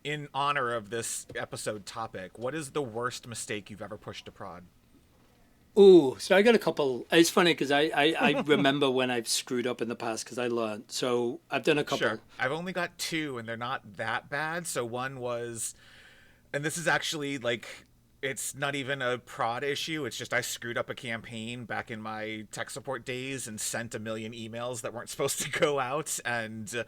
in honor of this episode topic, what is the worst mistake you've ever pushed to prod? Ooh, so I got a couple. It's funny because I remember when I've screwed up in the past because I learned. So I've done a couple. Sure. I've only got two, and they're not that bad. So one was, and this is actually like, it's not even a prod issue. It's just I screwed up a campaign back in my tech support days and sent a million emails that weren't supposed to go out, and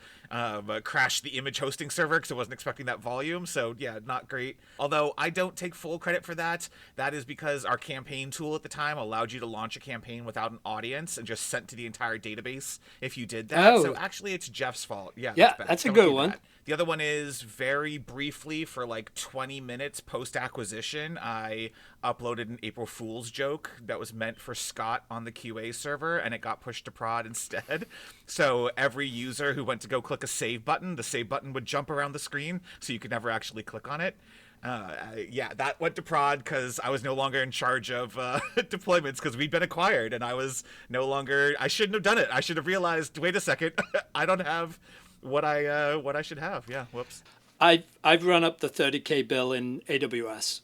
crashed the image hosting server because I wasn't expecting that volume. So yeah, not great. Although I don't take full credit for that. That is because our campaign tool at the time allowed you to launch a campaign without an audience and just sent to the entire database if you did that. Oh. So actually, it's Jeff's fault. Yeah, Yeah, bad. that's a Don't good do one. that. The other one is very briefly, for like 20 minutes post-acquisition, I uploaded an April Fool's joke that was meant for Scott on the QA server, and it got pushed to prod instead. So every user who went to go click a save button, the save button would jump around the screen, so you could never actually click on it. Yeah, that went to prod because I was no longer in charge of deployments because we'd been acquired, and I was no longer. I shouldn't have done it. I should have realized. Wait a second, I don't have what I should have. Yeah, whoops. I've run up the 30K bill in AWS.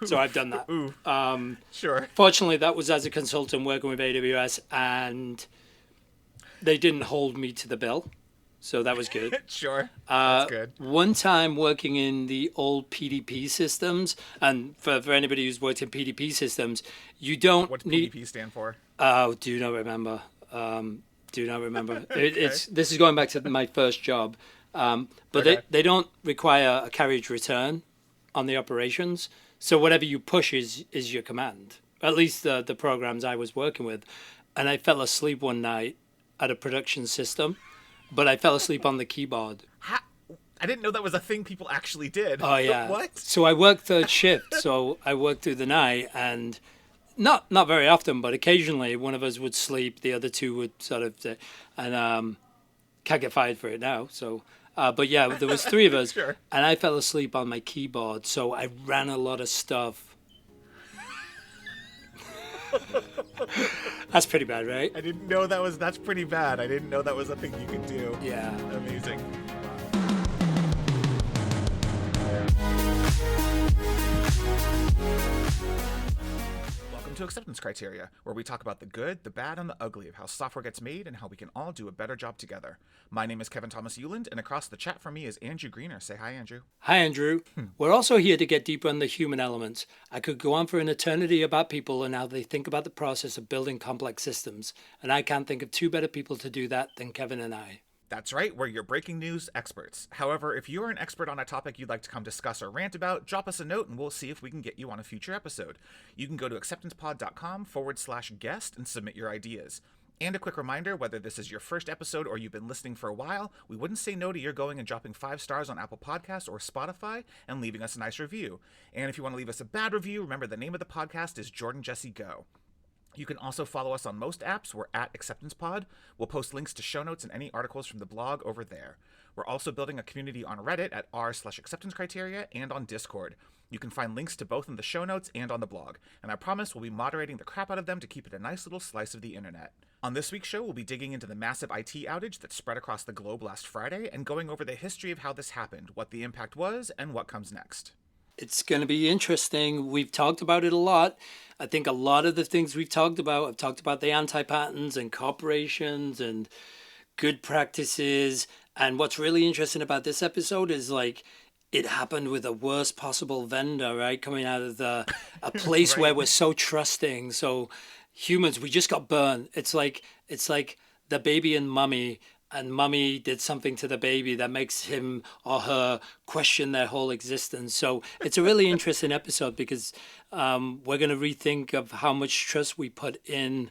So I've done that. Ooh, sure. Fortunately, that was as a consultant working with AWS, and they didn't hold me to the bill. So that was good. Sure, that's good. One time working in the old PDP systems, and for anybody who's worked in PDP systems, you don't What's need... PDP stand for? Oh, do not remember. Do not remember. This is going back to my first job. But Okay. they don't require a carriage return on the operations. So whatever you push is your command. At least the programs I was working with. And I fell asleep one night at a production system, but I fell asleep on the keyboard. I didn't know that was a thing people actually did. Oh, yeah. What? So I worked third shift. So I worked through the night, and not very often, but occasionally one of us would sleep, the other two would sort of, and can't get fired for it now. So, but yeah, there was three of us, Sure. and I fell asleep on my keyboard. So I ran a lot of stuff. That's pretty bad, right? I didn't know that's pretty bad. I didn't know that was a thing you could do. Yeah. Amazing. Welcome to Acceptance Criteria, where we talk about the good, the bad, and the ugly of how software gets made and how we can all do a better job together. My name is Kevin Thomas Euland, and across the chat from me is Andrew Greener. Say hi, Andrew. Hi, Andrew. We're also here to get deeper on the human elements. I could go on for an eternity about people and how they think about the process of building complex systems, and I can't think of two better people to do that than Kevin and I. That's right, we're your breaking news experts. However, if you're an expert on a topic you'd like to come discuss or rant about, drop us a note and we'll see if we can get you on a future episode. You can go to acceptancepod.com/guest and submit your ideas. And a quick reminder, whether this is your first episode or you've been listening for a while, we wouldn't say no to your going and dropping 5 stars on Apple Podcasts or Spotify and leaving us a nice review. And if you want to leave us a bad review, remember the name of the podcast is Jordan Jesse Go. You can also follow us on most apps. We're at AcceptancePod. We'll post links to show notes and any articles from the blog over there. We're also building a community on Reddit at r/acceptancecriteria and on Discord. You can find links to both in the show notes and on the blog. And I promise we'll be moderating the crap out of them to keep it a nice little slice of the internet. On this week's show, we'll be digging into the massive IT outage that spread across the globe last Friday and going over the history of how this happened, what the impact was, and what comes next. It's going to be interesting. We've talked about it a lot. I think a lot of the things we've talked about, I've talked about the anti-patents and corporations and good practices. And what's really interesting about this episode is like it happened with the worst possible vendor, right? Coming out of a place Right. where we're so trusting. So humans, we just got burned. It's like the baby and mummy, and mummy did something to the baby that makes him or her question their whole existence. So it's a really interesting episode because we're going to rethink of how much trust we put in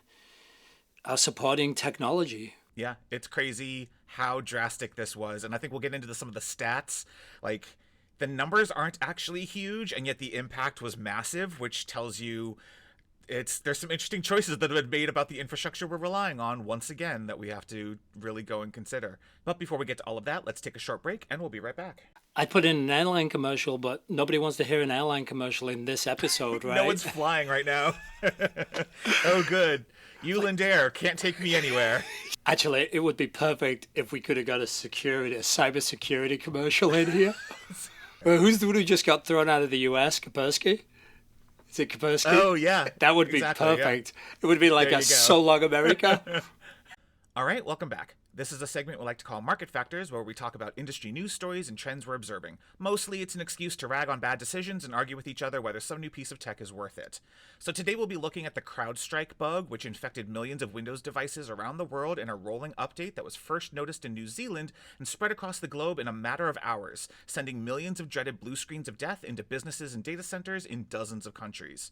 our supporting technology. Yeah, it's crazy how drastic this was. And I think we'll get into some of the stats. Like, the numbers aren't actually huge, and yet the impact was massive, which tells you there's some interesting choices that have been made about the infrastructure we're relying on once again that we have to really go and consider. But before we get to all of that, let's take a short break and we'll be right back. I put in an airline commercial, but nobody wants to hear an airline commercial in this episode, right? No one's flying right now. Oh, good. Uland Air can't take me anywhere. Actually, it would be perfect if we could have got a cybersecurity commercial in here. Who's the one who just got thrown out of the US? Kaspersky? Is it Kaspersky? Oh, yeah. That would be exactly, perfect. Yeah. It would be like a So Long America. All right, welcome back. This is a segment we like to call Market Factors, where we talk about industry news stories and trends we're observing. Mostly, it's an excuse to rag on bad decisions and argue with each other whether some new piece of tech is worth it. So today we'll be looking at the CrowdStrike bug, which infected millions of Windows devices around the world in a rolling update that was first noticed in New Zealand and spread across the globe in a matter of hours, sending millions of dreaded blue screens of death into businesses and data centers in dozens of countries.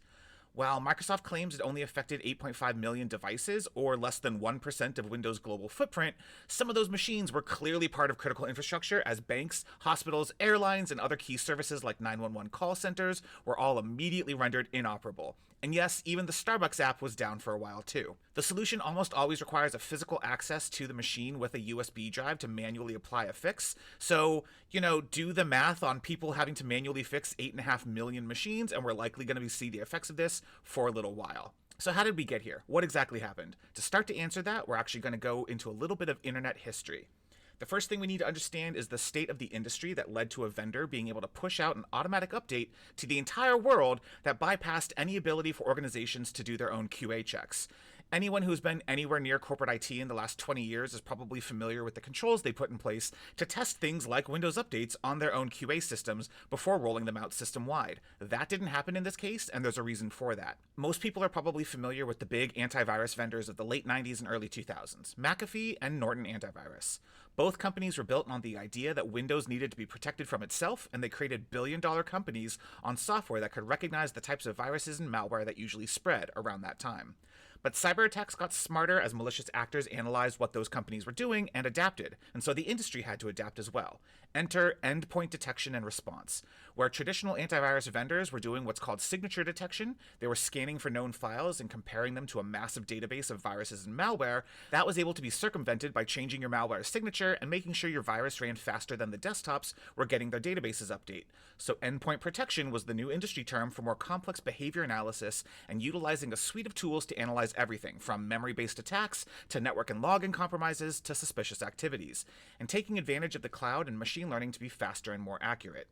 While Microsoft claims it only affected 8.5 million devices, or less than 1% of Windows' global footprint, some of those machines were clearly part of critical infrastructure as banks, hospitals, airlines, and other key services like 911 call centers were all immediately rendered inoperable. And yes, even the Starbucks app was down for a while too. The solution almost always requires a physical access to the machine with a USB drive to manually apply a fix. So, do the math on people having to manually fix 8.5 million machines, and we're likely going to see the effects of this for a little while. So how did we get here? What exactly happened? To start to answer that, we're actually going to go into a little bit of internet history. The first thing we need to understand is the state of the industry that led to a vendor being able to push out an automatic update to the entire world that bypassed any ability for organizations to do their own QA checks. Anyone who's been anywhere near corporate IT in the last 20 years is probably familiar with the controls they put in place to test things like Windows updates on their own QA systems before rolling them out system-wide. That didn't happen in this case, and there's a reason for that. Most people are probably familiar with the big antivirus vendors of the late 90s and early 2000s, McAfee and Norton Antivirus. Both companies were built on the idea that Windows needed to be protected from itself, and they created billion-dollar companies on software that could recognize the types of viruses and malware that usually spread around that time. But cyber attacks got smarter as malicious actors analyzed what those companies were doing and adapted, and so the industry had to adapt as well. Enter endpoint detection and response. Where traditional antivirus vendors were doing what's called signature detection, they were scanning for known files and comparing them to a massive database of viruses and malware. That was able to be circumvented by changing your malware signature and making sure your virus ran faster than the desktops were getting their databases update. So endpoint protection was the new industry term for more complex behavior analysis and utilizing a suite of tools to analyze everything from memory-based attacks to network and login compromises to suspicious activities, and taking advantage of the cloud and machine learning to be faster and more accurate.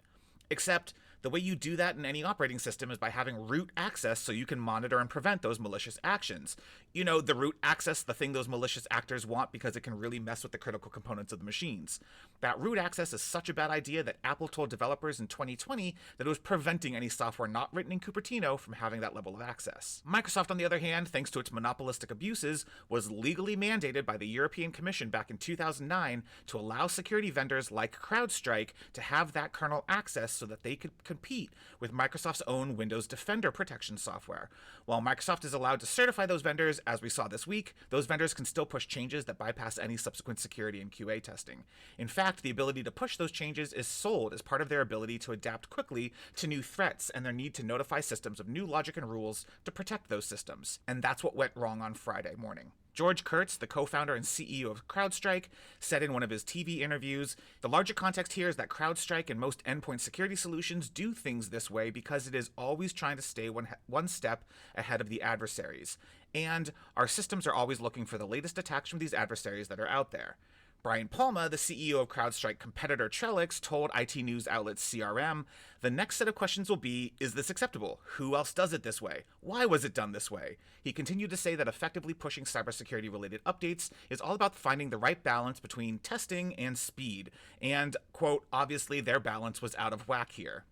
Except the way you do that in any operating system is by having root access so you can monitor and prevent those malicious actions. The root access, the thing those malicious actors want because it can really mess with the critical components of the machines. That root access is such a bad idea that Apple told developers in 2020 that it was preventing any software not written in Cupertino from having that level of access. Microsoft, on the other hand, thanks to its monopolistic abuses, was legally mandated by the European Commission back in 2009 to allow security vendors like CrowdStrike to have that kernel access so that they could compete with Microsoft's own Windows Defender protection software. While Microsoft is allowed to certify those vendors, as we saw this week, those vendors can still push changes that bypass any subsequent security and QA testing. In fact, the ability to push those changes is sold as part of their ability to adapt quickly to new threats and their need to notify systems of new logic and rules to protect those systems. And that's what went wrong on Friday morning. George Kurtz, the co-founder and CEO of CrowdStrike, said in one of his TV interviews, "The larger context here is that CrowdStrike and most endpoint security solutions do things this way because it is always trying to stay one step ahead of the adversaries. And our systems are always looking for the latest attacks from these adversaries that are out there." Brian Palma, the CEO of CrowdStrike competitor Trellix, told IT news outlet CRM, "The next set of questions will be, is this acceptable? Who else does it this way? Why was it done this way?" He continued to say that effectively pushing cybersecurity-related updates is all about finding the right balance between testing and speed. And, quote, obviously their balance was out of whack here.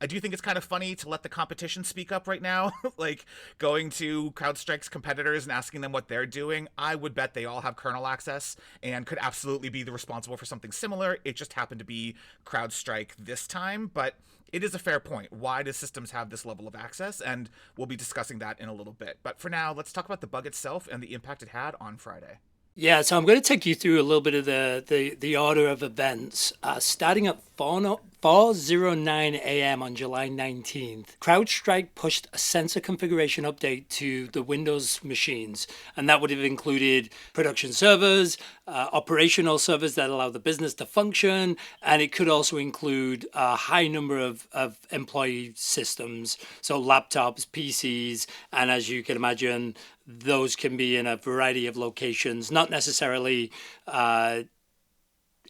I do think it's kind of funny to let the competition speak up right now, like going to CrowdStrike's competitors and asking them what they're doing. I would bet they all have kernel access and could absolutely be responsible for something similar. It just happened to be CrowdStrike this time, but it is a fair point. Why do systems have this level of access? And we'll be discussing that in a little bit. But for now, let's talk about the bug itself and the impact it had on Friday. Yeah, so I'm going to take you through a little bit of the order of events. Starting at 4:09 a.m. on July 19th, CrowdStrike pushed a sensor configuration update to the Windows machines. And that would have included production servers, operational servers that allow the business to function. And it could also include a high number of employee systems, so laptops, PCs. And as you can imagine, those can be in a variety of locations, not necessarily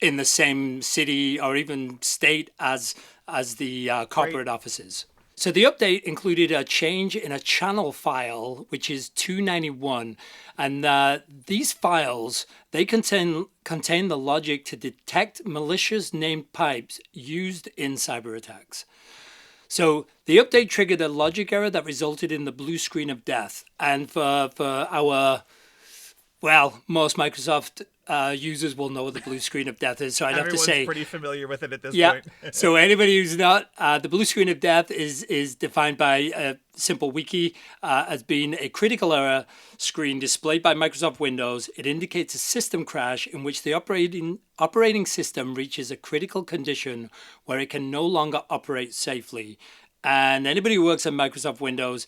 in the same city or even state as the corporate offices. So the update included a change in a channel file, which is 291, and these files, they contain the logic to detect malicious named pipes used in cyber attacks. So the update triggered a logic error that resulted in the blue screen of death. And for our, well, most Microsoft users will know what the blue screen of death is. So I'd have to say, everyone's pretty familiar with it at this yeah. point. So anybody who's not, the blue screen of death is defined by a simple wiki as being a critical error screen displayed by Microsoft Windows. It indicates a system crash in which the operating system reaches a critical condition where it can no longer operate safely. And anybody who works on Microsoft Windows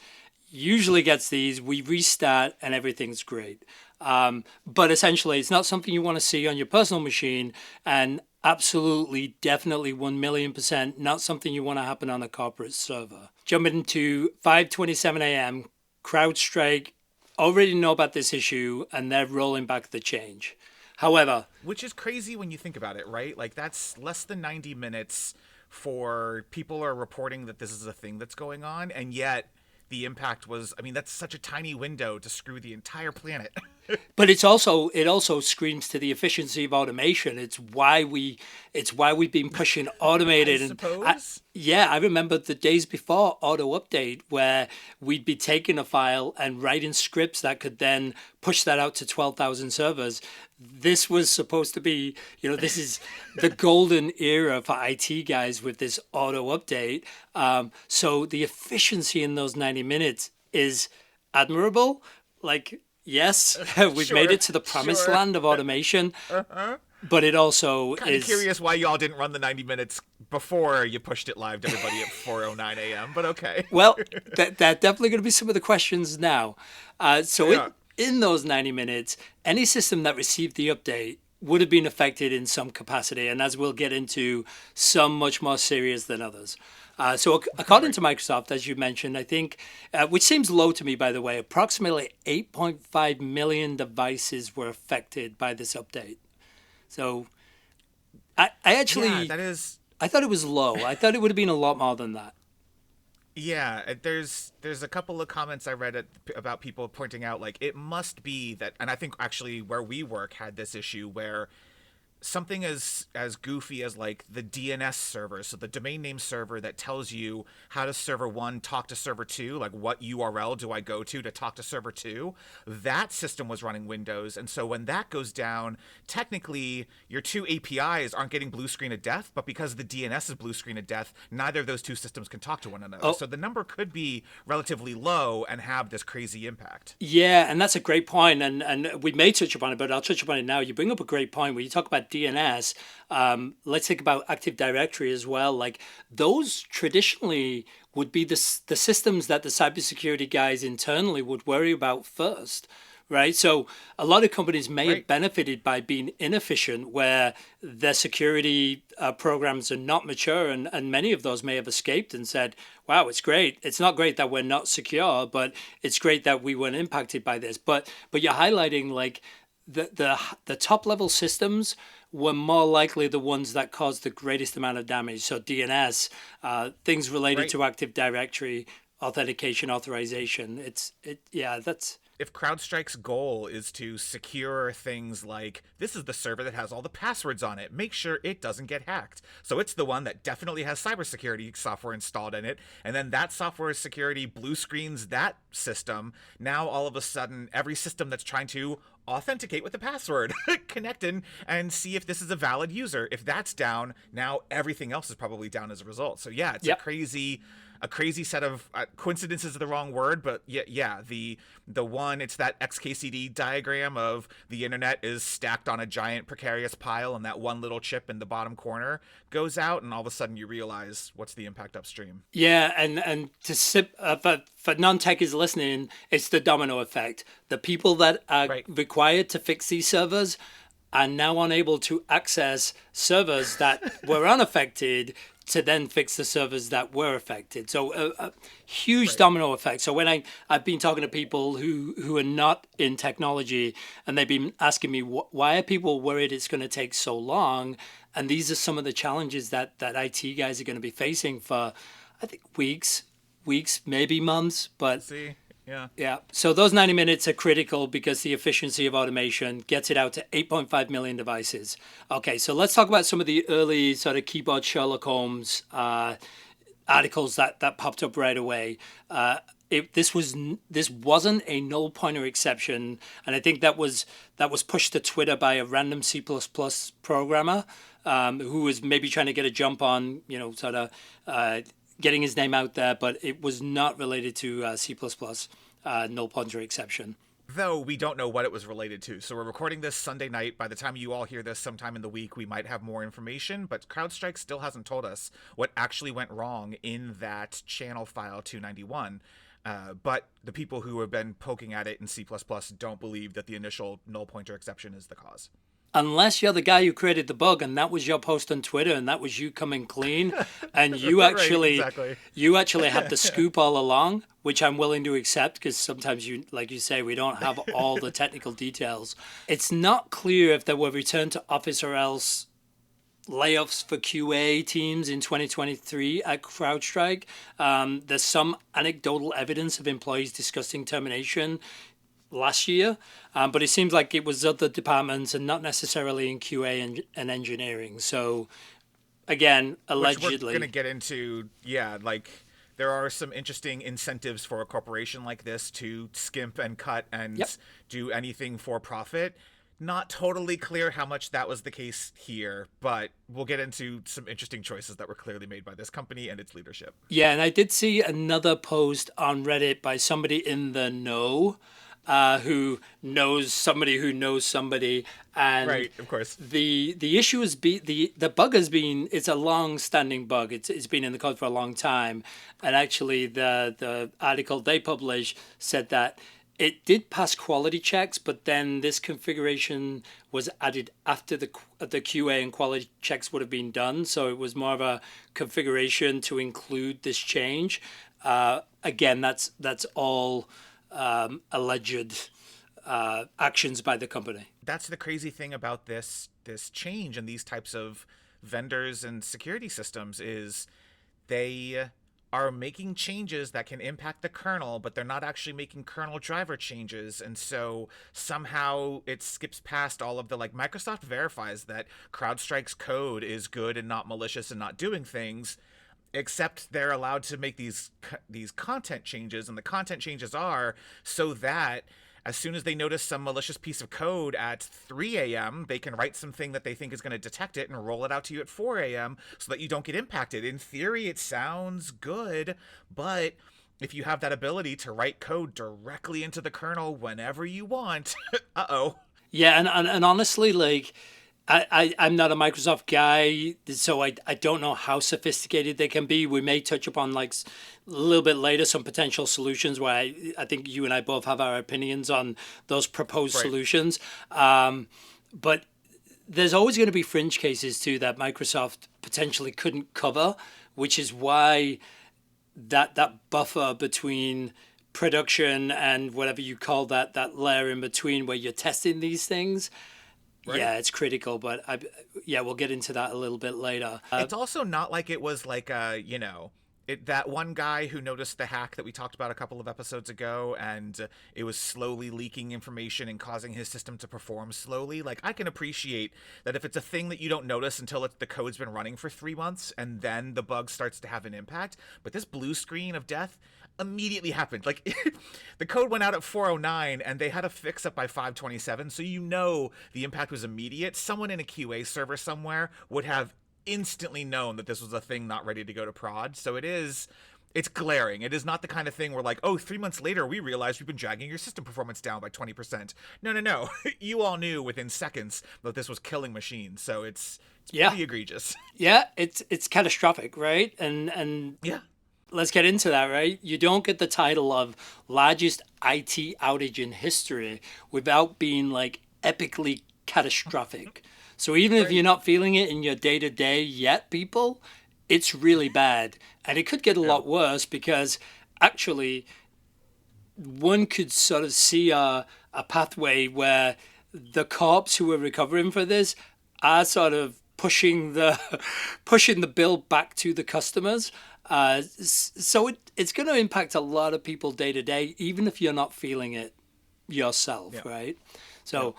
usually gets these. We restart and everything's great. But essentially, it's not something you want to see on your personal machine, and absolutely, definitely 1,000,000% not something you want to happen on a corporate server. Jumping into 5:27 a.m., CrowdStrike already know about this issue, and they're rolling back the change. However, which is crazy when you think about it, right? Like, that's less than 90 minutes for people are reporting that this is a thing that's going on, and yet the impact was, I mean, that's such a tiny window to screw the entire planet. But it also screams to the efficiency of automation. It's why we've been pushing automated. I suppose. I remember the days before auto update where we'd be taking a file and writing scripts that could then push that out to 12,000 servers. This was supposed to be, this is the golden era for IT guys with this auto update. So the efficiency in those 90 minutes is admirable. Like, yes, we've made it to the promised land of automation, but it also kind of curious why y'all didn't run the 90 minutes before you pushed it live to everybody at 4:09 a.m., but okay. Well, that's definitely going to be some of the questions now. In those 90 minutes, any system that received the update would have been affected in some capacity, and as we'll get into, some much more serious than others. So according to Microsoft, as you mentioned, I think, which seems low to me, by the way, approximately 8.5 million devices were affected by this update. So I actually, I thought it was low. I thought it would have been a lot more than that. Yeah, there's a couple of comments I read about people pointing out, like, it must be that, and I think actually where we work had this issue where something as goofy as like the DNS server, so the domain name server that tells you how does server 1 talk to server 2, like what URL do I go to talk to server 2, that system was running Windows. And so when that goes down, technically your two APIs aren't getting blue screen of death, but because the DNS is blue screen of death, neither of those two systems can talk to one another. So the number could be relatively low and have this crazy impact. Yeah, and that's a great point, and we may touch upon it, but I'll touch upon it now. You bring up a great point when you talk about DNS. Let's think about Active Directory as well. Like, those traditionally would be the systems that the cybersecurity guys internally would worry about first, right? So a lot of companies may have benefited by being inefficient where their security programs are not mature, and many of those may have escaped and said, wow, it's great. It's not great that we're not secure, but it's great that we weren't impacted by this. But you're highlighting, like, the top level systems were more likely the ones that caused the greatest amount of damage. So DNS, things related to Active Directory, authentication, authorization. That's. If CrowdStrike's goal is to secure things like, this is the server that has all the passwords on it, make sure it doesn't get hacked. So it's the one that definitely has cybersecurity software installed in it, and then that software security blue screens that system. Now all of a sudden, every system that's trying to authenticate with the password, connect in and see if this is a valid user. If that's down, now everything else is probably down as a result. So yeah, it's Yep. a crazy set of coincidences is the wrong word, but yeah, the one, it's that XKCD diagram of the internet is stacked on a giant precarious pile, and that one little chip in the bottom corner goes out, and all of a sudden you realize what's the impact upstream. Yeah, and to sip for non-techies listening, it's the domino effect. The people that are Right. required to fix these servers are now unable to access servers that were unaffected to then fix the servers that were affected. So a huge domino effect. So when I've been talking to people who are not in technology, and they've been asking me why are people worried it's going to take so long, and these are some of the challenges that IT guys are going to be facing for, I think, weeks, maybe months, but See? Yeah. yeah. So those 90 minutes are critical because the efficiency of automation gets it out to 8.5 million devices. Okay, so let's talk about some of the early sort of keyboard Sherlock Holmes articles that popped up right away. This wasn't a null pointer exception, and I think that was pushed to Twitter by a random C++ programmer who was maybe trying to get a jump on, sort of getting his name out there, but it was not related to C++ null pointer exception. Though we don't know what it was related to. So we're recording this Sunday night. By the time you all hear this sometime in the week, we might have more information, but CrowdStrike still hasn't told us what actually went wrong in that channel file 291. But the people who have been poking at it in C++ don't believe that the initial null pointer exception is the cause. Unless you're the guy who created the bug and that was your post on Twitter and that was you coming clean and you actually Right, exactly. you actually had the scoop all along, which I'm willing to accept because sometimes you, like you say, we don't have all the technical details. It's not clear if there were return to office or else layoffs for QA teams in 2023 at CrowdStrike. There's some anecdotal evidence of employees discussing termination last year, but it seems like it was other departments and not necessarily in QA and engineering. So again, allegedly. Which we're going to get into, like there are some interesting incentives for a corporation like this to skimp and cut and do anything for profit. Not totally clear how much that was the case here, but we'll get into some interesting choices that were clearly made by this company and its leadership. Yeah, and I did see another post on Reddit by somebody in the know, who knows somebody who knows somebody, and Right, of course. the issue is the bug has been, it's a long standing bug. It's been in the code for a long time, and actually the article they published said that it did pass quality checks, but then this configuration was added after the QA and quality checks would have been done. So it was more of a configuration to include this change. Again, that's all alleged actions by the company. That's the crazy thing about this change and these types of vendors and security systems is they are making changes that can impact the kernel, but they're not actually making kernel driver changes. And so somehow it skips past all of the, like, Microsoft verifies that CrowdStrike's code is good and not malicious and not doing things, except they're allowed to make these content changes, and the content changes are so that as soon as they notice some malicious piece of code at 3 a.m., they can write something that they think is going to detect it and roll it out to you at 4 a.m. so that you don't get impacted. In theory, it sounds good, but if you have that ability to write code directly into the kernel whenever you want, uh-oh. Yeah, and honestly, like, I'm not a Microsoft guy, so I don't know how sophisticated they can be. We may touch upon, like, a little bit later some potential solutions where I think you and I both have our opinions on those proposed solutions. But there's always going to be fringe cases too that Microsoft potentially couldn't cover, which is why that buffer between production and whatever you call that layer in between where you're testing these things. Right. Yeah, it's critical, but we'll get into that a little bit later. It's also not like it was like that one guy who noticed the hack that we talked about a couple of episodes ago, and it was slowly leaking information and causing his system to perform slowly. Like, I can appreciate that if it's a thing that you don't notice until the code's been running for 3 months, and then the bug starts to have an impact. But this blue screen of death immediately happened. Like, the code went out at 4:09, and they had a fix up by 5:27, so the impact was immediate. Someone in a QA server somewhere would have instantly known that this was a thing not ready to go to prod. So it's glaring. It is not the kind of thing where, like, oh, 3 months later we realized we've been dragging your system performance down by 20%. No. You all knew within seconds that this was killing machines. So it's pretty egregious. Yeah, it's catastrophic, right? And yeah. Let's get into that, right? You don't get the title of largest IT outage in history without being like epically catastrophic. So even if you're not feeling it in your day-to-day yet, people, it's really bad. And it could get a lot worse because actually one could sort of see a pathway where the cops who are recovering for this are sort of pushing the bill back to the customers. So it's going to impact a lot of people day-to-day, even if you're not feeling it yourself, right? So...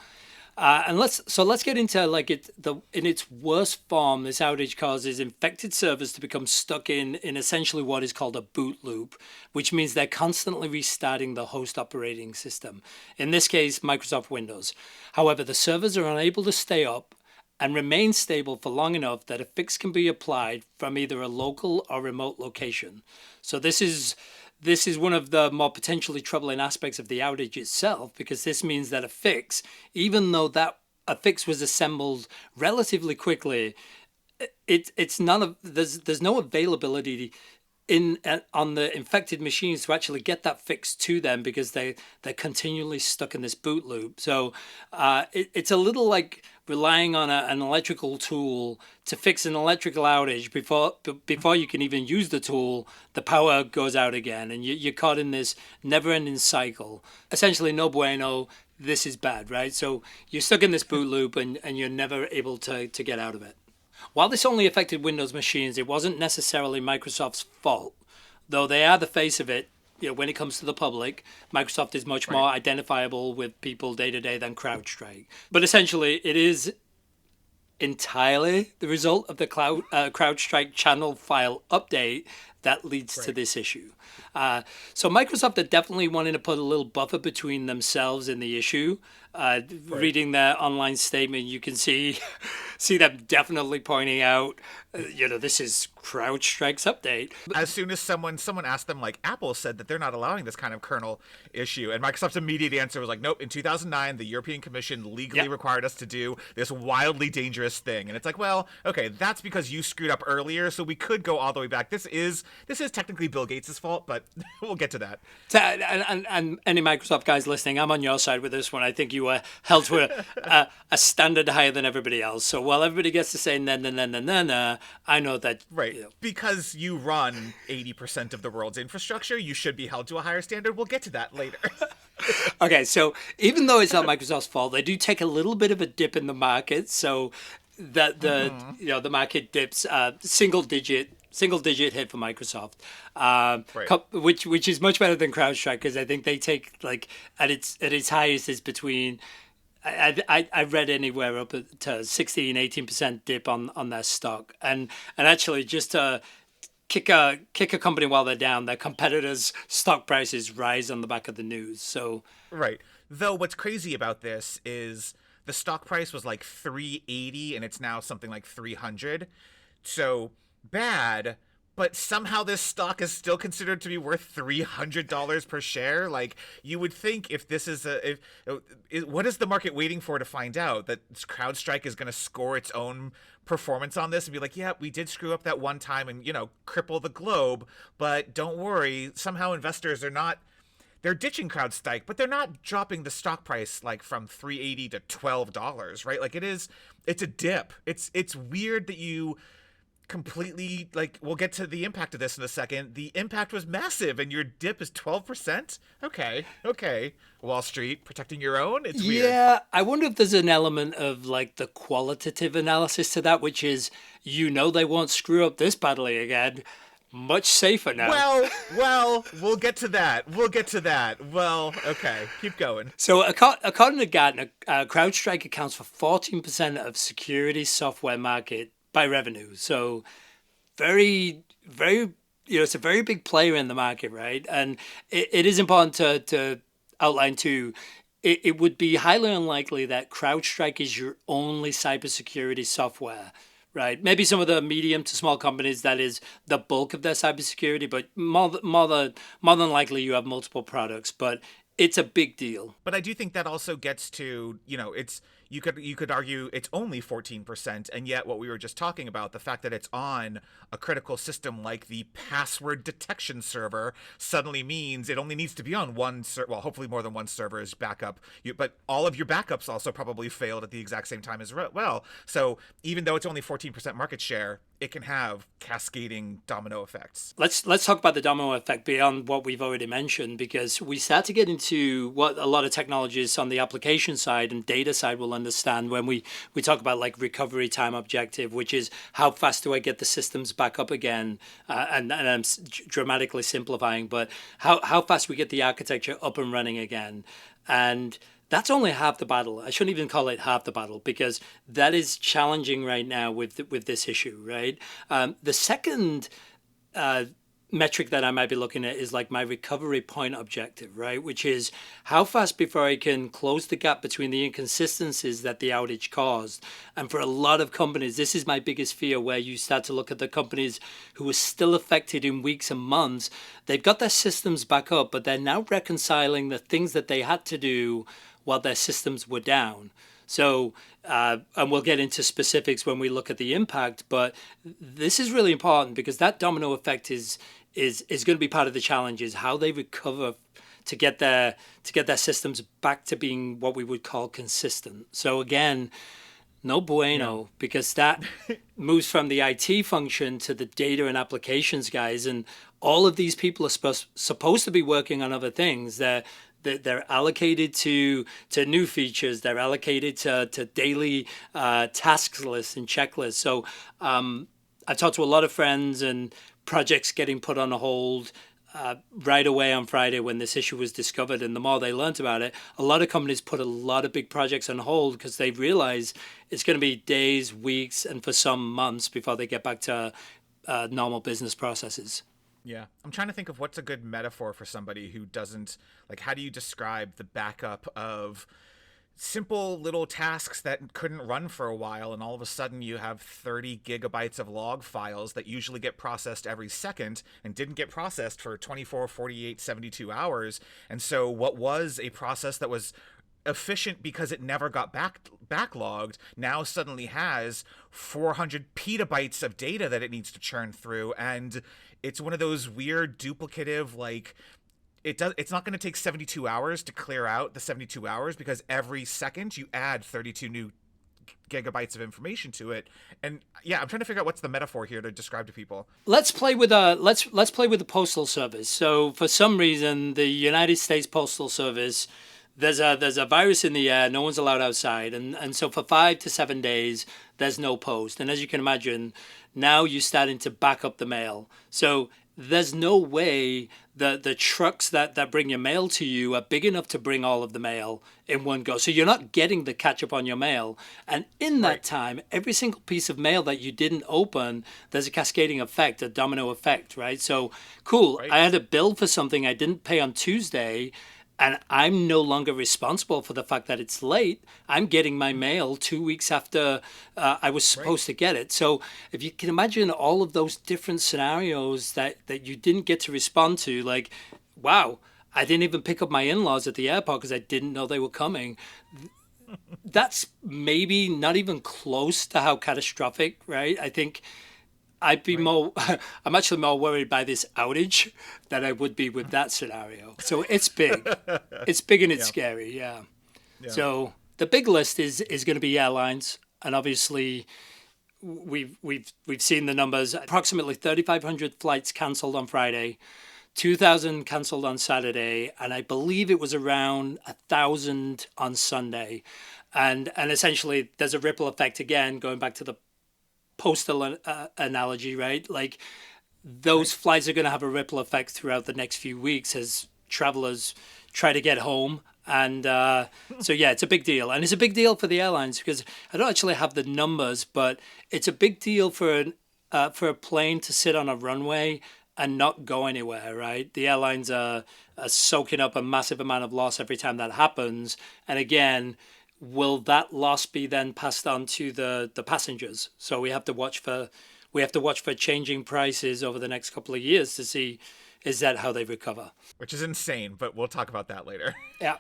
and let's get into like in its worst form. This outage causes infected servers to become stuck in essentially what is called a boot loop, which means they're constantly restarting the host operating system. In this case, Microsoft Windows. However, the servers are unable to stay up and remain stable for long enough that a fix can be applied from either a local or remote location. So this is one of the more potentially troubling aspects of the outage itself, because this means that a fix, even though that a fix was assembled relatively quickly, there's no availability on the infected machines to actually get that fix to them because they're continually stuck in this boot loop. So it's a little like relying on an electrical tool to fix an electrical outage before you can even use the tool, the power goes out again, and you're caught in this never-ending cycle. Essentially, no bueno. This is bad, right? So you're stuck in this boot loop, and you're never able to get out of it. While this only affected Windows machines, it wasn't necessarily Microsoft's fault, though they are the face of it. When it comes to the public, Microsoft is much more identifiable with people day to day than CrowdStrike. But essentially, it is entirely the result of the CrowdStrike channel file update that leads to this issue. So Microsoft are definitely wanting to put a little buffer between themselves and the issue. Reading their online statement, you can see them definitely pointing out, this is CrowdStrike's update. As soon as someone asked them, like, Apple said that they're not allowing this kind of kernel issue, and Microsoft's immediate answer was like, nope, in 2009, the European Commission legally required us to do this wildly dangerous thing. And it's like, well, okay, that's because you screwed up earlier, so we could go all the way back. This is technically Bill Gates' fault, but we'll get to that. And any Microsoft guys listening, I'm on your side with this one. I think you were held to a standard higher than everybody else. So while everybody gets to say na, I know that... Right. Because you run 80% of the world's infrastructure, you should be held to a higher standard. We'll get to that later. Okay, so even though it's not Microsoft's fault, they do take a little bit of a dip in the market. So that the market dips single digit hit for Microsoft, which is much better than CrowdStrike, because I think they take like at its highest is between I read anywhere up to 16-18% dip on their stock, and actually just to kick a company while they're down, their competitors' stock prices rise on the back of the news. So though what's crazy about this is the stock price was like 380 and it's now something like 300. So bad, but somehow this stock is still considered to be worth $300 per share. Like, you would think if this is what is the market waiting for to find out that CrowdStrike is going to score its own performance on this and be like, yeah, we did screw up that one time and, cripple the globe, but don't worry, somehow investors they're ditching CrowdStrike, but they're not dropping the stock price like from $380 to $12, right? Like, it's a dip. It's weird that you completely, like, we'll get to the impact of this in a second. The impact was massive and your dip is 12%. Okay. Wall Street protecting your own. It's weird. Yeah, I wonder if there's an element of like the qualitative analysis to that, which is, they won't screw up this badly again. much safer now. We'll get to that. We'll get to that. Well, okay, keep going. So according to Gartner, CrowdStrike accounts for 14% of security software market by revenue. So very, very, it's a very big player in the market, right? And it is important to outline too. It would be highly unlikely that CrowdStrike is your only cybersecurity software, right? Maybe some of the medium to small companies that is the bulk of their cybersecurity, but more than likely you have multiple products. But it's a big deal. But I do think that also gets to, it's you could argue it's only 14%, and yet what we were just talking about, the fact that it's on a critical system like the password detection server suddenly means it only needs to be on one well, hopefully more than one server is backup. But all of your backups also probably failed at the exact same time as well. So even though it's only 14% market share, it can have cascading domino effects. Let's talk about the domino effect beyond what we've already mentioned, because we start to get into what a lot of technologists on the application side and data side will understand when we talk about like recovery time objective, which is how fast do I get the systems back up again, and I'm dramatically simplifying, but how fast we get the architecture up and running again. And that's only half the battle. I shouldn't even call it half the battle, because that is challenging right now with this issue, right? The second metric that I might be looking at is like my recovery point objective, right? Which is how fast before I can close the gap between the inconsistencies that the outage caused. And for a lot of companies, this is my biggest fear, where you start to look at the companies who are still affected in weeks and months. They've got their systems back up, but they're now reconciling the things that they had to do while their systems were down. So, and we'll get into specifics when we look at the impact, but this is really important, because that domino effect is going to be part of the challenge, is how they recover to get their systems back to being what we would call consistent. So again, no bueno, because that moves from the IT function to the data and applications guys, and all of these people are supposed to be working on other things. They're allocated to new features. They're allocated to daily tasks lists and checklists. So I've talked to a lot of friends, and projects getting put on hold right away on Friday when this issue was discovered. And the more they learned about it, a lot of companies put a lot of big projects on hold because they realize it's going to be days, weeks, and for some months before they get back to normal business processes. Yeah. I'm trying to think of what's a good metaphor for somebody who doesn't, like, how do you describe the backup of simple little tasks that couldn't run for a while, and all of a sudden you have 30 gigabytes of log files that usually get processed every second and didn't get processed for 24, 48, 72 hours. And so what was a process that was efficient because it never got backlogged now suddenly has 400 petabytes of data that it needs to churn through. And it's one of those weird duplicative, like, it's not going to take 72 hours to clear out the 72 hours, because every second you add 32 new gigabytes of information to it. And yeah, I'm trying to figure out what's the metaphor here to describe to people. Let's play with let's play with the postal service. So for some reason, the United States Postal Service, there's a virus in the air. No one's allowed outside, and so for 5 to 7 days, there's no post. And as you can imagine, now you're starting to back up the mail. So there's no way that the trucks that bring your mail to you are big enough to bring all of the mail in one go. So you're not getting the catch up on your mail. And in that time, every single piece of mail that you didn't open, there's a cascading effect, a domino effect, right? So cool. Right. I had a bill for something I didn't pay on Tuesday, and I'm no longer responsible for the fact that it's late. I'm getting my mail 2 weeks after I was supposed to get it. So if you can imagine all of those different scenarios that you didn't get to respond to, like, wow, I didn't even pick up my in-laws at the airport because I didn't know they were coming. That's maybe not even close to how catastrophic, right? I think I'm actually more worried by this outage than I would be with that scenario. So it's big. It's big and it's scary, yeah. So the big list is going to be airlines, and obviously we've seen the numbers. Approximately 3,500 flights canceled on Friday, 2,000 canceled on Saturday, and I believe it was around 1,000 on Sunday. And essentially there's a ripple effect again, going back to the postal analogy, right? Like, those flights are going to have a ripple effect throughout the next few weeks as travelers try to get home. And so, yeah, it's a big deal. And it's a big deal for the airlines because I don't actually have the numbers, but it's a big deal for a plane to sit on a runway and not go anywhere, right? The airlines are soaking up a massive amount of loss every time that happens. And again, will that loss be then passed on to the passengers? So we have to watch for changing prices over the next couple of years to see is that how they recover. Which is insane, but we'll talk about that later. Yeah.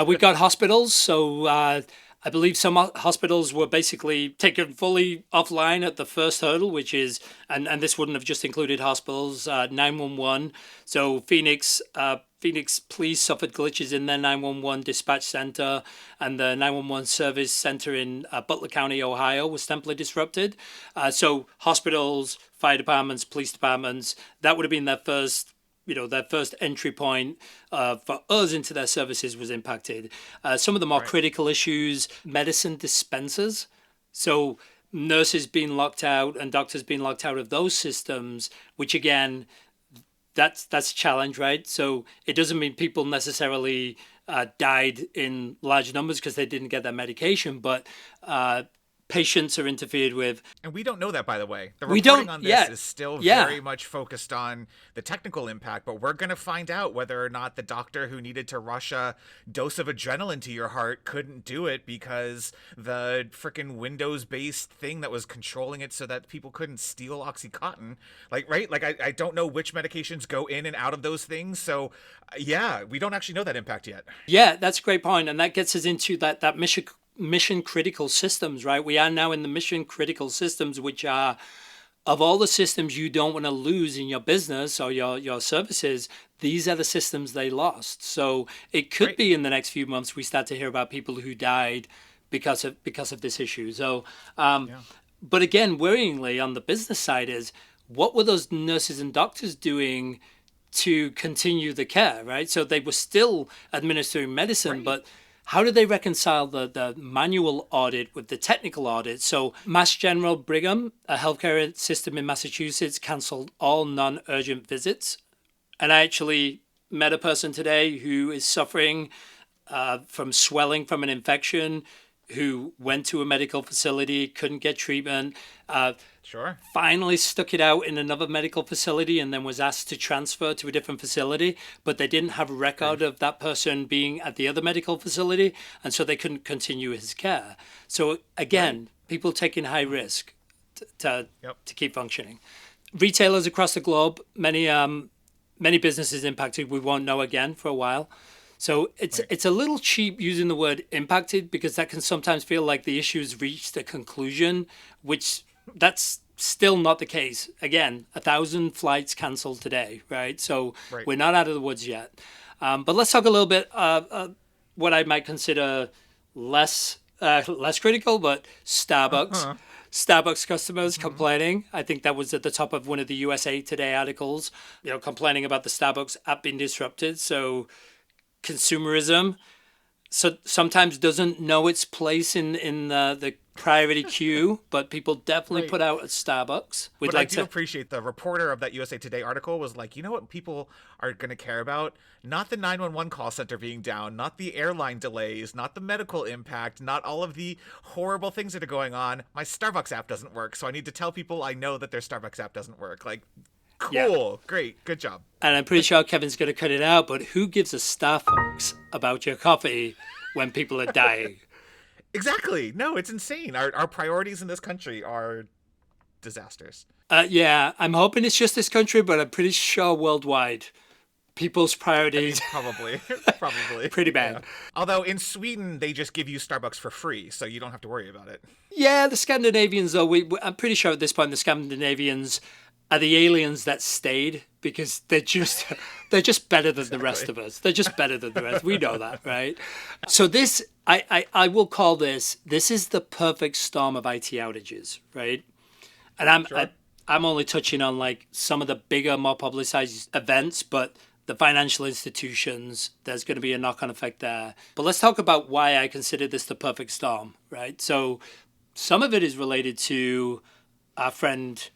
We've got hospitals. So I believe some hospitals were basically taken fully offline at the first hurdle, which is, and this wouldn't have just included hospitals, 911. So Phoenix Police suffered glitches in their 911 dispatch center, and the 911 service center in Butler County, Ohio was temporarily disrupted. So hospitals, fire departments, police departments, that would have been their first entry point for us into their services was impacted. Some of the more critical issues, medicine dispensers. So nurses being locked out and doctors being locked out of those systems, which again, that's a challenge, right? So it doesn't mean people necessarily died in large numbers because they didn't get their medication, but patients are interfered with. And we don't know that, by the way. The We reporting don't on this yet. is still Yeah. very much focused on the technical impact, but we're going to find out whether or not the doctor who needed to rush a dose of adrenaline to your heart couldn't do it because the freaking Windows-based thing that was controlling it so that people couldn't steal OxyContin. Like, right? Like, I don't know which medications go in and out of those things. So, yeah, we don't actually know that impact yet. Yeah, that's a great point. And that gets us into that mission critical systems, right? We are now in the mission critical systems, which are of all the systems you don't want to lose in your business or your services, these are the systems they lost. So it could be in the next few months we start to hear about people who died because of this issue. So, but again, worryingly on the business side is what were those nurses and doctors doing to continue the care, right? So they were still administering medicine, but how do they reconcile the manual audit with the technical audit? So Mass General Brigham, a healthcare system in Massachusetts, canceled all non-urgent visits. And I actually met a person today who is suffering from swelling from an infection, who went to a medical facility, couldn't get treatment, finally stuck it out in another medical facility and then was asked to transfer to a different facility, but they didn't have a record of that person being at the other medical facility, and so they couldn't continue his care. So again, people taking high risk to keep functioning. Retailers across the globe, many businesses impacted, we won't know again for a while. So it's a little cheap using the word impacted because that can sometimes feel like the issue's reached a conclusion, which that's still not the case. Again, 1,000 flights canceled today, right? So we're not out of the woods yet. But let's talk a little bit what I might consider less critical, but Starbucks. Starbucks customers complaining. I think that was at the top of one of the USA Today articles, complaining about the Starbucks app being disrupted. So consumerism sometimes doesn't know its place in the priority queue, but people definitely put out at Starbucks. I do appreciate the reporter of that USA Today article was like, you know what people are going to care about? Not the 911 call center being down, not the airline delays, not the medical impact, not all of the horrible things that are going on. My Starbucks app doesn't work, so I need to tell people I know that their Starbucks app doesn't work. Like, cool. Great. Good job. And I'm pretty sure Kevin's going to cut it out, but who gives a Starbucks about your coffee when people are dying? Exactly. No, it's insane. Our priorities in this country are disasters. I'm hoping it's just this country, but I'm pretty sure worldwide, people's priorities probably pretty bad. Yeah. Although in Sweden, they just give you Starbucks for free, so you don't have to worry about it. Yeah, the Scandinavians, though, I'm pretty sure at this point the Scandinavians are the aliens that stayed because they're just better than the rest of us. They're just better than the rest. We know that, right? So this, I will call this is the perfect storm of IT outages, right? And I'm only touching on like some of the bigger, more publicized events, but the financial institutions, there's going to be a knock-on effect there. But let's talk about why I consider this the perfect storm, right? So some of it is related to our friend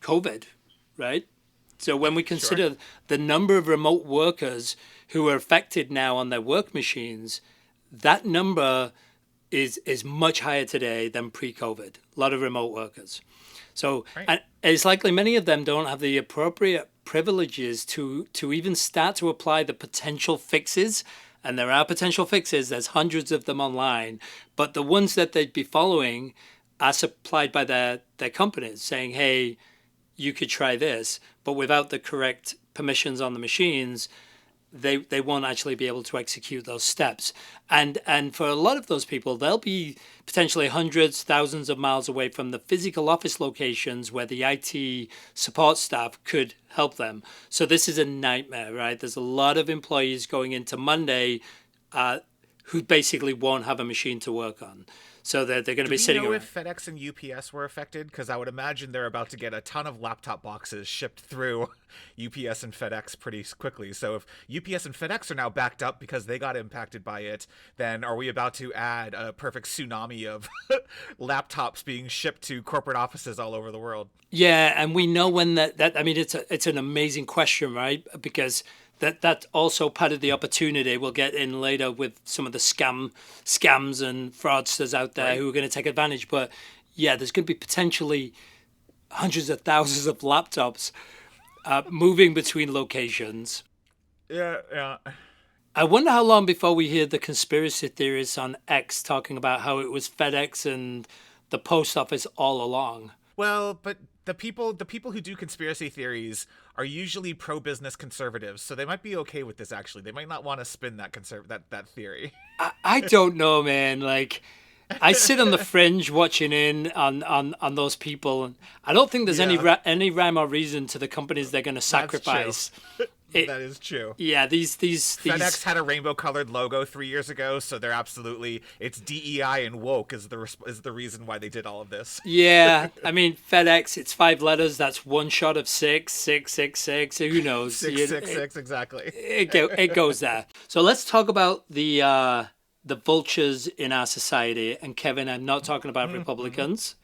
COVID, right? So when we Sure. consider the number of remote workers who are affected now on their work machines, that number is much higher today than pre-COVID. A lot of remote workers. So, Right. and it's likely many of them don't have the appropriate privileges to even start to apply the potential fixes. And there are potential fixes. There's hundreds of them online, but the ones that they'd be following are supplied by their companies, saying, "Hey, you could try this," but without the correct permissions on the machines, they won't actually be able to execute those steps. And for a lot of those people, they'll be potentially hundreds, thousands of miles away from the physical office locations where the IT support staff could help them. So this is a nightmare, right? There's a lot of employees going into Monday who basically won't have a machine to work on. So they're going to Do be we sitting know around. if FedEx and UPS were affected? Because I would imagine they're about to get a ton of laptop boxes shipped through UPS and FedEx pretty quickly. So if UPS and FedEx are now backed up because they got impacted by it, then are we about to add a perfect tsunami of laptops being shipped to corporate offices all over the world? Yeah, and we know when that I mean it's an amazing question, right? Because that's also part of the opportunity we'll get in later with some of the scams and fraudsters out there Right? who are going to take advantage. But yeah, there's going to be potentially hundreds of thousands of laptops moving between locations. Yeah, yeah. I wonder how long before we hear the conspiracy theorists on X talking about how it was FedEx and the post office all along. Well, but the people who do conspiracy theories are usually pro-business conservatives, so they might be okay with this. Actually, they might not want to spin that theory. I don't know, man. Like, I sit on the fringe watching in on those people. I don't think there's any Yeah, any rhyme or reason to the companies they're going to that's true. sacrifice. It, That is true. yeah, these. FedEx had a rainbow-colored logo 3 years ago, so they're absolutely it's DEI and woke is the reason why they did all of this. Yeah, I mean FedEx. It's 5 letters. That's one shot of six, 666. Who knows? Six six six exactly. It goes there. So let's talk about the vultures in our society. And Kevin, I'm not talking about Republicans.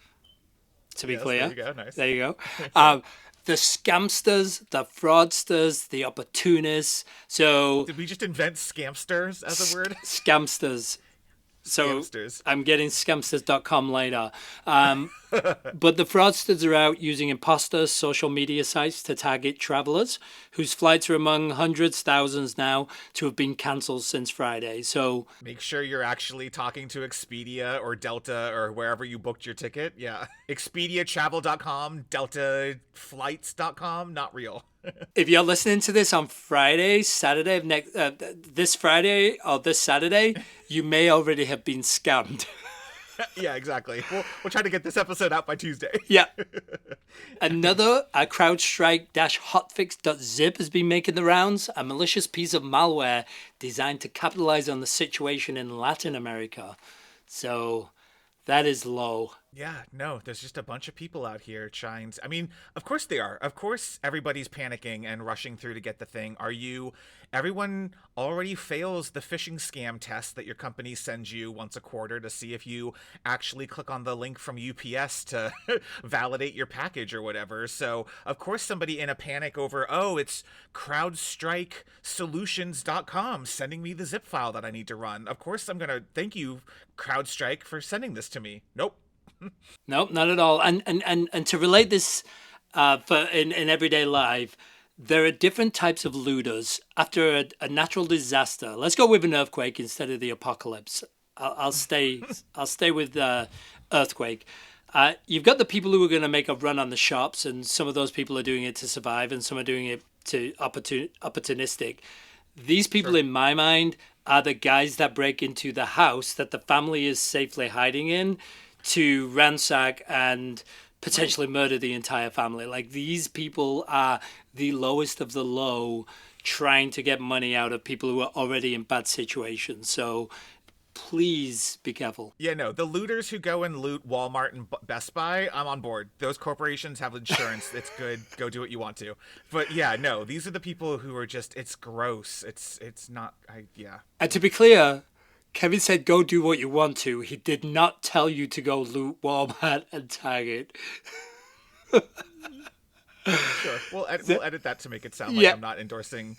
To be Yes, there clear, you go. Nice. there you go. The scamsters, the fraudsters, the opportunists. So Did we just invent scamsters as a word? scamsters. So Scamsters. I'm getting scamsters.com later. But the fraudsters are out using imposter social media sites to target travelers whose flights are among hundreds, thousands now to have been cancelled since Friday. So, Make sure you're actually talking to Expedia or Delta or wherever you booked your ticket. Yeah. ExpediaTravel.com, DeltaFlights.com, not real. if you're listening to this on Friday, Saturday of next, this Friday or this Saturday, you may already have been scammed. Yeah, exactly. We'll try to get this episode out by Tuesday. Yeah. Another, a CrowdStrike-hotfix.zip has been making the rounds, a malicious piece of malware designed to capitalize on the situation in Latin America. So that is low. Yeah, no, there's just a bunch of people out here trying to, I mean, of course they are. Of course everybody's panicking and rushing through to get the thing. Everyone already fails the phishing scam test that your company sends you once a quarter to see if you actually click on the link from UPS to validate your package or whatever. So, of course somebody in a panic over, "Oh, it's CrowdStrikeSolutions.com sending me the zip file that I need to run. Of course I'm going to thank you CrowdStrike for sending this to me." Nope. Nope, not at all. And to relate this for in everyday life, there are different types of looters. After a natural disaster, let's go with an earthquake instead of the apocalypse. I'll stay with earthquake. You've got the people who are going to make a run on the shops, and some of those people are doing it to survive, and some are doing it to opportunistic. These people, in my mind, are the guys that break into the house that the family is safely hiding in to ransack and potentially murder the entire family. Like, these people are the lowest of the low, trying to get money out of people who are already in bad situations. So please be careful. Yeah, no, the looters who go and loot Walmart and Best Buy, I'm on board. Those corporations have insurance. It's good. Go do what you want to. But yeah, no, these are the people who are just, it's gross. It's not, yeah. And to be clear, Kevin said go do what you want to. He did not tell you to go loot Walmart and Target. Sure. So- We'll edit that to make it sound like yeah. I'm not endorsing.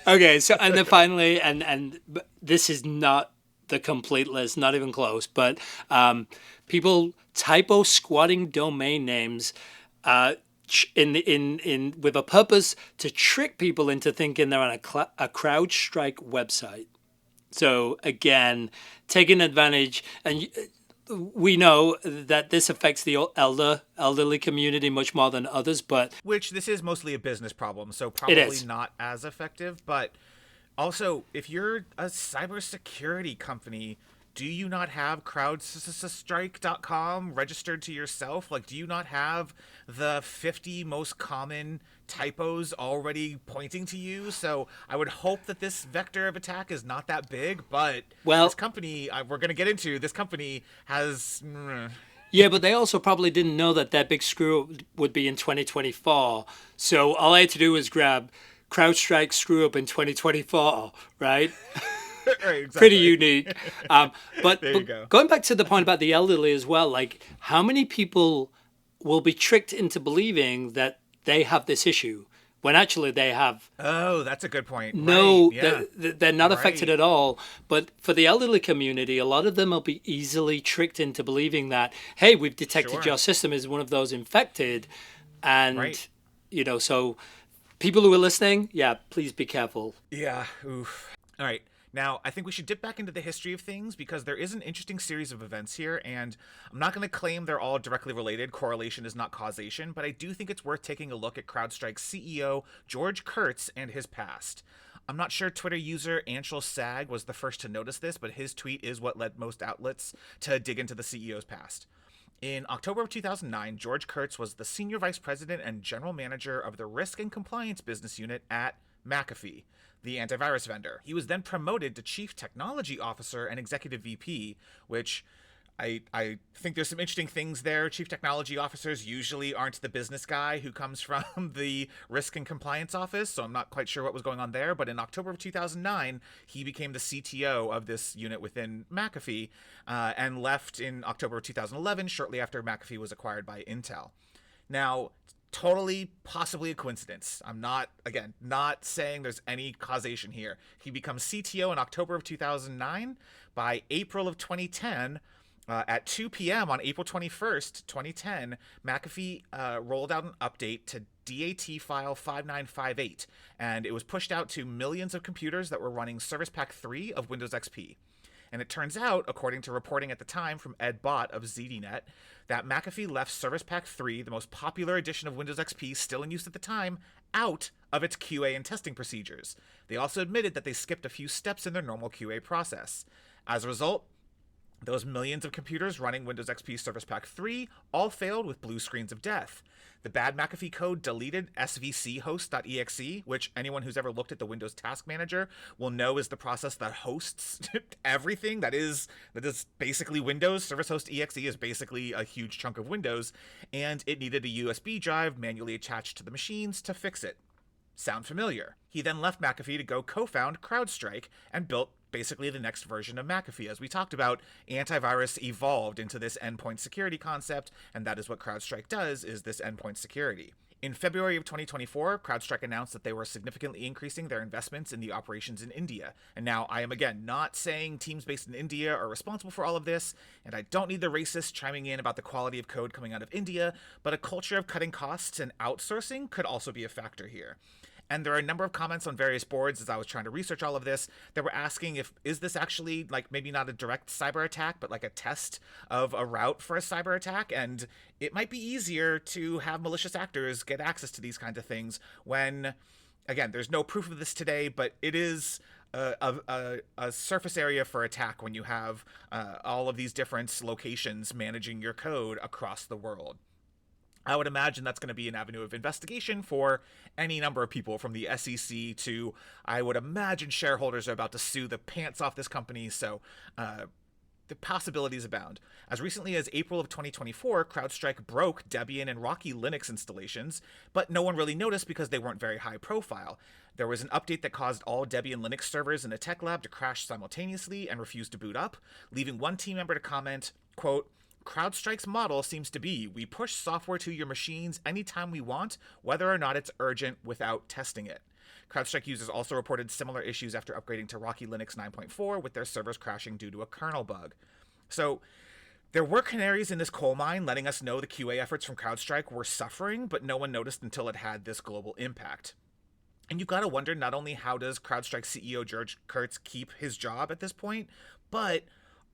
Okay. So and then finally, and this is not the complete list, not even close, but people typo squatting domain names. In with a purpose to trick people into thinking they're on a CrowdStrike website. So again, taking advantage, and we know that this affects the elderly community much more than others, but Which this is mostly a business problem, so it probably is. not as effective. But also, if you're a cybersecurity company, do you not have crowdstrike.com registered to yourself? Like, do you not have the 50 most common typos already pointing to you? So I would hope that this vector of attack is not that big, but this Well, company, we're going to get into, this company has. yeah, but they also probably didn't know that that big screw up would be in 2024. So all I had to do was grab CrowdStrike screw up in 2024, right? Right, Pretty exactly. unique. But There you go. going back to the point about the elderly as well, like how many people will be tricked into believing that they have this issue when actually they have Oh, that's a good point. Right. no, Yeah. they're not affected Right. at all. But for the elderly community, a lot of them will be easily tricked into believing that, hey, we've detected Sure. your system as one of those infected. Right. And, so people who are listening, yeah, please be careful. Yeah. Oof. All right. Now, I think we should dip back into the history of things because there is an interesting series of events here, and I'm not going to claim they're all directly related. Correlation is not causation, but I do think it's worth taking a look at CrowdStrike's CEO, George Kurtz, and his past. I'm not sure Twitter user Anshul Sag was the first to notice this, but his tweet is what led most outlets to dig into the CEO's past. In October of 2009, George Kurtz was the senior vice president and general manager of the risk and compliance business unit at McAfee, the antivirus vendor. He was then promoted to chief technology officer and executive VP, which I think there's some interesting things there. Chief technology officers usually aren't the business guy who comes from the risk and compliance office, so I'm not quite sure what was going on there. But in October of 2009, he became the CTO of this unit within McAfee and left in October of 2011, shortly after McAfee was acquired by Intel. Now, totally possibly a coincidence. I'm not, again, not saying there's any causation here. He becomes CTO in October of 2009. By April of 2010, at 2 p.m. on April 21st, 2010, McAfee rolled out an update to DAT file 5958, and it was pushed out to millions of computers that were running Service Pack 3 of Windows XP. And it turns out, according to reporting at the time from Ed Bott of ZDNet, that McAfee left Service Pack 3, the most popular edition of Windows XP still in use at the time, out of its QA and testing procedures. They also admitted that they skipped a few steps in their normal QA process. As a result, those millions of computers running Windows XP Service Pack 3 all failed with blue screens of death. The bad McAfee code deleted svchost.exe, which anyone who's ever looked at the Windows Task Manager will know is the process that hosts everything that is basically Windows. Service host exe is basically a huge chunk of Windows, and it needed a USB drive manually attached to the machines to fix it. Sound familiar? He then left McAfee to go co-found CrowdStrike and built basically the next version of McAfee. As we talked about, antivirus evolved into this endpoint security concept, and that is what CrowdStrike does, is this endpoint security. In February of 2024, CrowdStrike announced that they were significantly increasing their investments in the operations in India. And now, I am again not saying teams based in India are responsible for all of this, and I don't need the racists chiming in about the quality of code coming out of India, but a culture of cutting costs and outsourcing could also be a factor here. And there are a number of comments on various boards as I was trying to research all of this that were asking is this actually like maybe not a direct cyber attack, but like a test of a route for a cyber attack? And it might be easier to have malicious actors get access to these kinds of things when, again, there's no proof of this today, but it is a surface area for attack when you have all of these different locations managing your code across the world. I would imagine that's going to be an avenue of investigation for any number of people, from the SEC to, I would imagine, shareholders are about to sue the pants off this company, so the possibilities abound. As recently as April of 2024, CrowdStrike broke Debian and Rocky Linux installations, but no one really noticed because they weren't very high profile. There was an update that caused all Debian Linux servers in a tech lab to crash simultaneously and refuse to boot up, leaving one team member to comment, quote, CrowdStrike's model seems to be we push software to your machines anytime we want, whether or not it's urgent, without testing it. CrowdStrike users also reported similar issues after upgrading to Rocky Linux 9.4 with their servers crashing due to a kernel bug. So, there were canaries in this coal mine letting us know the QA efforts from CrowdStrike were suffering, but no one noticed until it had this global impact. And you've got to wonder not only how does CrowdStrike CEO George Kurtz keep his job at this point, but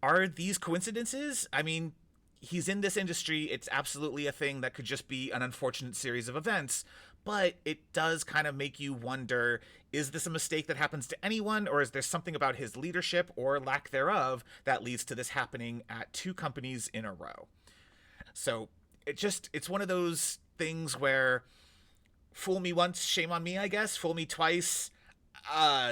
are these coincidences? I mean, he's in this industry. It's absolutely a thing that could just be an unfortunate series of events, but it does kind of make you wonder, is this a mistake that happens to anyone, or is there something about his leadership or lack thereof that leads to this happening at two companies in a row? So it's one of those things where fool me once, shame on me, I guess. Fool me twice.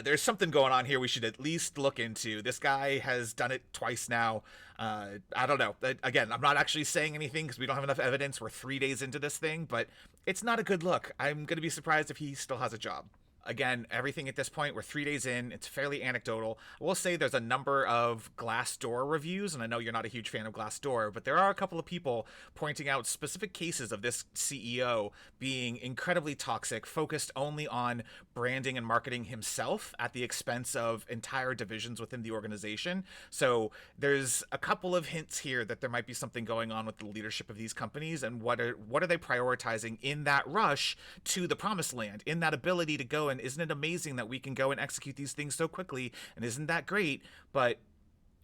There's something going on here we should at least look into. This guy has done it twice now. I don't know. Again, I'm not actually saying anything because we don't have enough evidence. We're 3 days into this thing, but it's not a good look. I'm going to be surprised if he still has a job. Again, everything at this point, we're 3 days in. It's fairly anecdotal. I will say there's a number of Glassdoor reviews, and I know you're not a huge fan of Glassdoor, but there are a couple of people pointing out specific cases of this CEO being incredibly toxic, focused only on branding and marketing himself at the expense of entire divisions within the organization. So there's a couple of hints here that there might be something going on with the leadership of these companies, and what are they prioritizing in that rush to the promised land, in that ability to go and isn't it amazing that we can go and execute these things so quickly? And isn't that great? But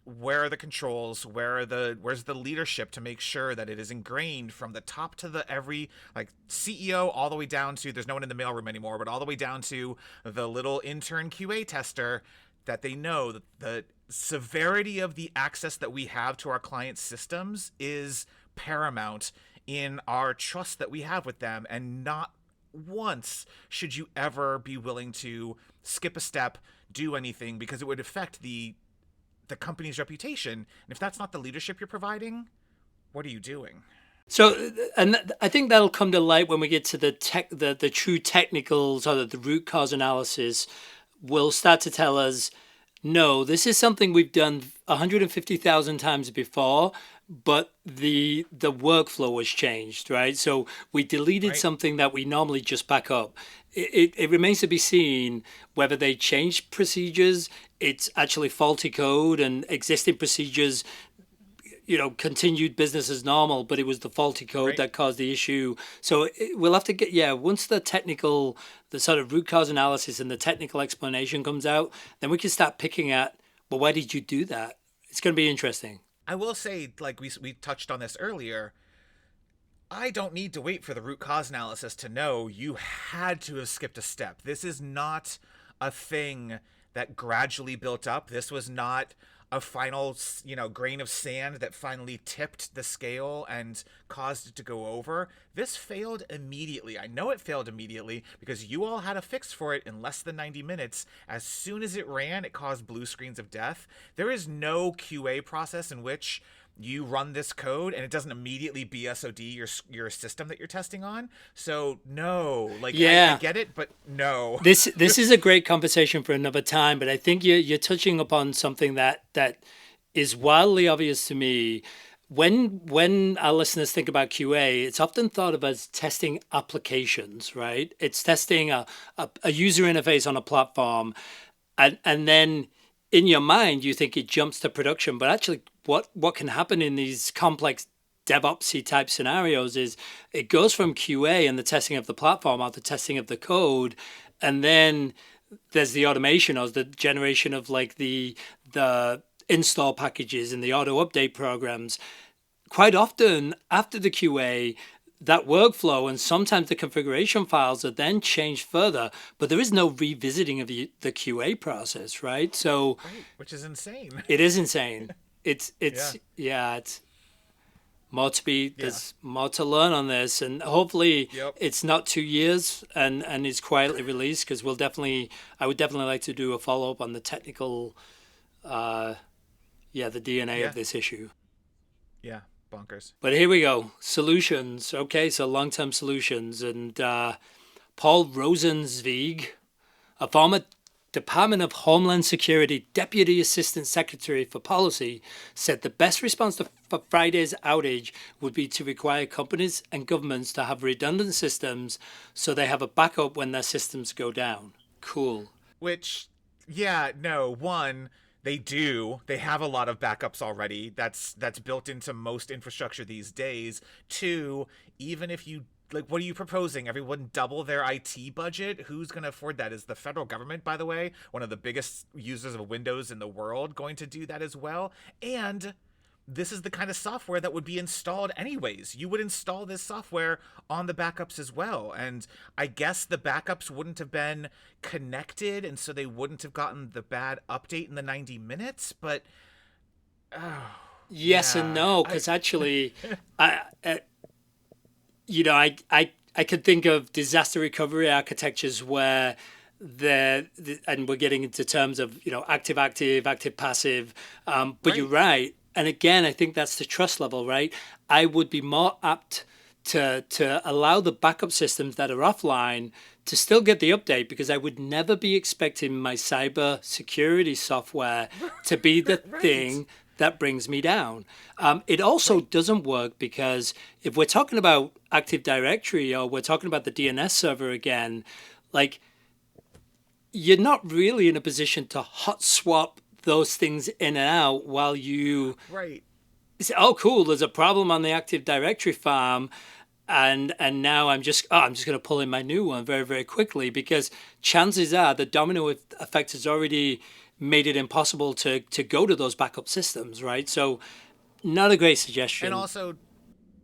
where are the controls? Where's the leadership to make sure that it is ingrained from the top to the every CEO all the way down to, there's no one in the mailroom anymore, but all the way down to the little intern QA tester, that they know that the severity of the access that we have to our client systems is paramount in our trust that we have with them, and not once should you ever be willing to skip a step, do anything, because it would affect the company's reputation. And if that's not the leadership you're providing, what are you doing? So, and I think that'll come to light when we get to the true technicals, or the root cause analysis will start to tell us, no, this is something we've done 150,000 times before, but the workflow was changed, right? So we deleted something that we normally just back up. It remains to be seen whether they changed procedures, it's actually faulty code, and existing procedures, continued business as normal, but it was the faulty code that caused the issue. So we'll have to get, once the sort of root cause analysis and the technical explanation comes out, then we can start picking at, well, why did you do that? It's going to be interesting. I will say, like we touched on this earlier, I don't need to wait for the root cause analysis to know you had to have skipped a step. This is not a thing that gradually built up. This was not a final, grain of sand that finally tipped the scale and caused it to go over. This failed immediately. I know it failed immediately because you all had a fix for it in less than 90 minutes. As soon as it ran, it caused blue screens of death. There is no QA process in which you run this code and it doesn't immediately BSOD your system that you're testing on. So no, I get it, but no. This is a great conversation for another time, but I think you're touching upon something that is wildly obvious to me. When our listeners think about QA, it's often thought of as testing applications, right? It's testing a user interface on a platform, and then in your mind you think it jumps to production, but actually what can happen in these complex DevOpsy type scenarios is it goes from QA and the testing of the platform out the testing of the code, and then there's the automation or the generation of the install packages and the auto update programs. Quite often after the QA, that workflow and sometimes the configuration files are then changed further, but there is no revisiting of the QA process, right? So, which is insane. It is insane. It's more to be. There's more to learn on this, and hopefully it's not 2 years and it's quietly released, because I would definitely like to do a follow up on the technical, the DNA of this issue. Yeah. Bonkers. But here we go. Solutions. Okay, so long-term solutions. And Paul Rosenzweig, a former Department of Homeland Security Deputy Assistant Secretary for Policy said the best response to Friday's outage would be to require companies and governments to have redundant systems so they have a backup when their systems go down. Cool. Which, yeah, no, one, they do. They have a lot of backups already. That's built into most infrastructure these days. Two, even if you like, what are you proposing? Everyone double their IT budget? Who's going to afford that? Is the federal government, by the way, one of the biggest users of Windows in the world, going to do that as well? And this is the kind of software that would be installed anyways. You would install this software on the backups as well. And I guess the backups wouldn't have been connected, and so they wouldn't have gotten the bad update in the 90 minutes. But, yes and no, because actually, I could think of disaster recovery architectures where and we're getting into terms of, active, passive. But right. You're right. And again, I think that's the trust level, right? I would be more apt to allow the backup systems that are offline to still get the update, because I would never be expecting my cyber security software to be the right. thing that brings me down. It also doesn't work because if we're talking about Active Directory or we're talking about the DNS server again, like, you're not really in a position to hot swap those things in and out while you right. say, oh, cool, there's a problem on the Active Directory farm. And now I'm just going to pull in my new one very, very quickly, because chances are the domino effect has already made it impossible to go to those backup systems, right? So not a great suggestion. And also,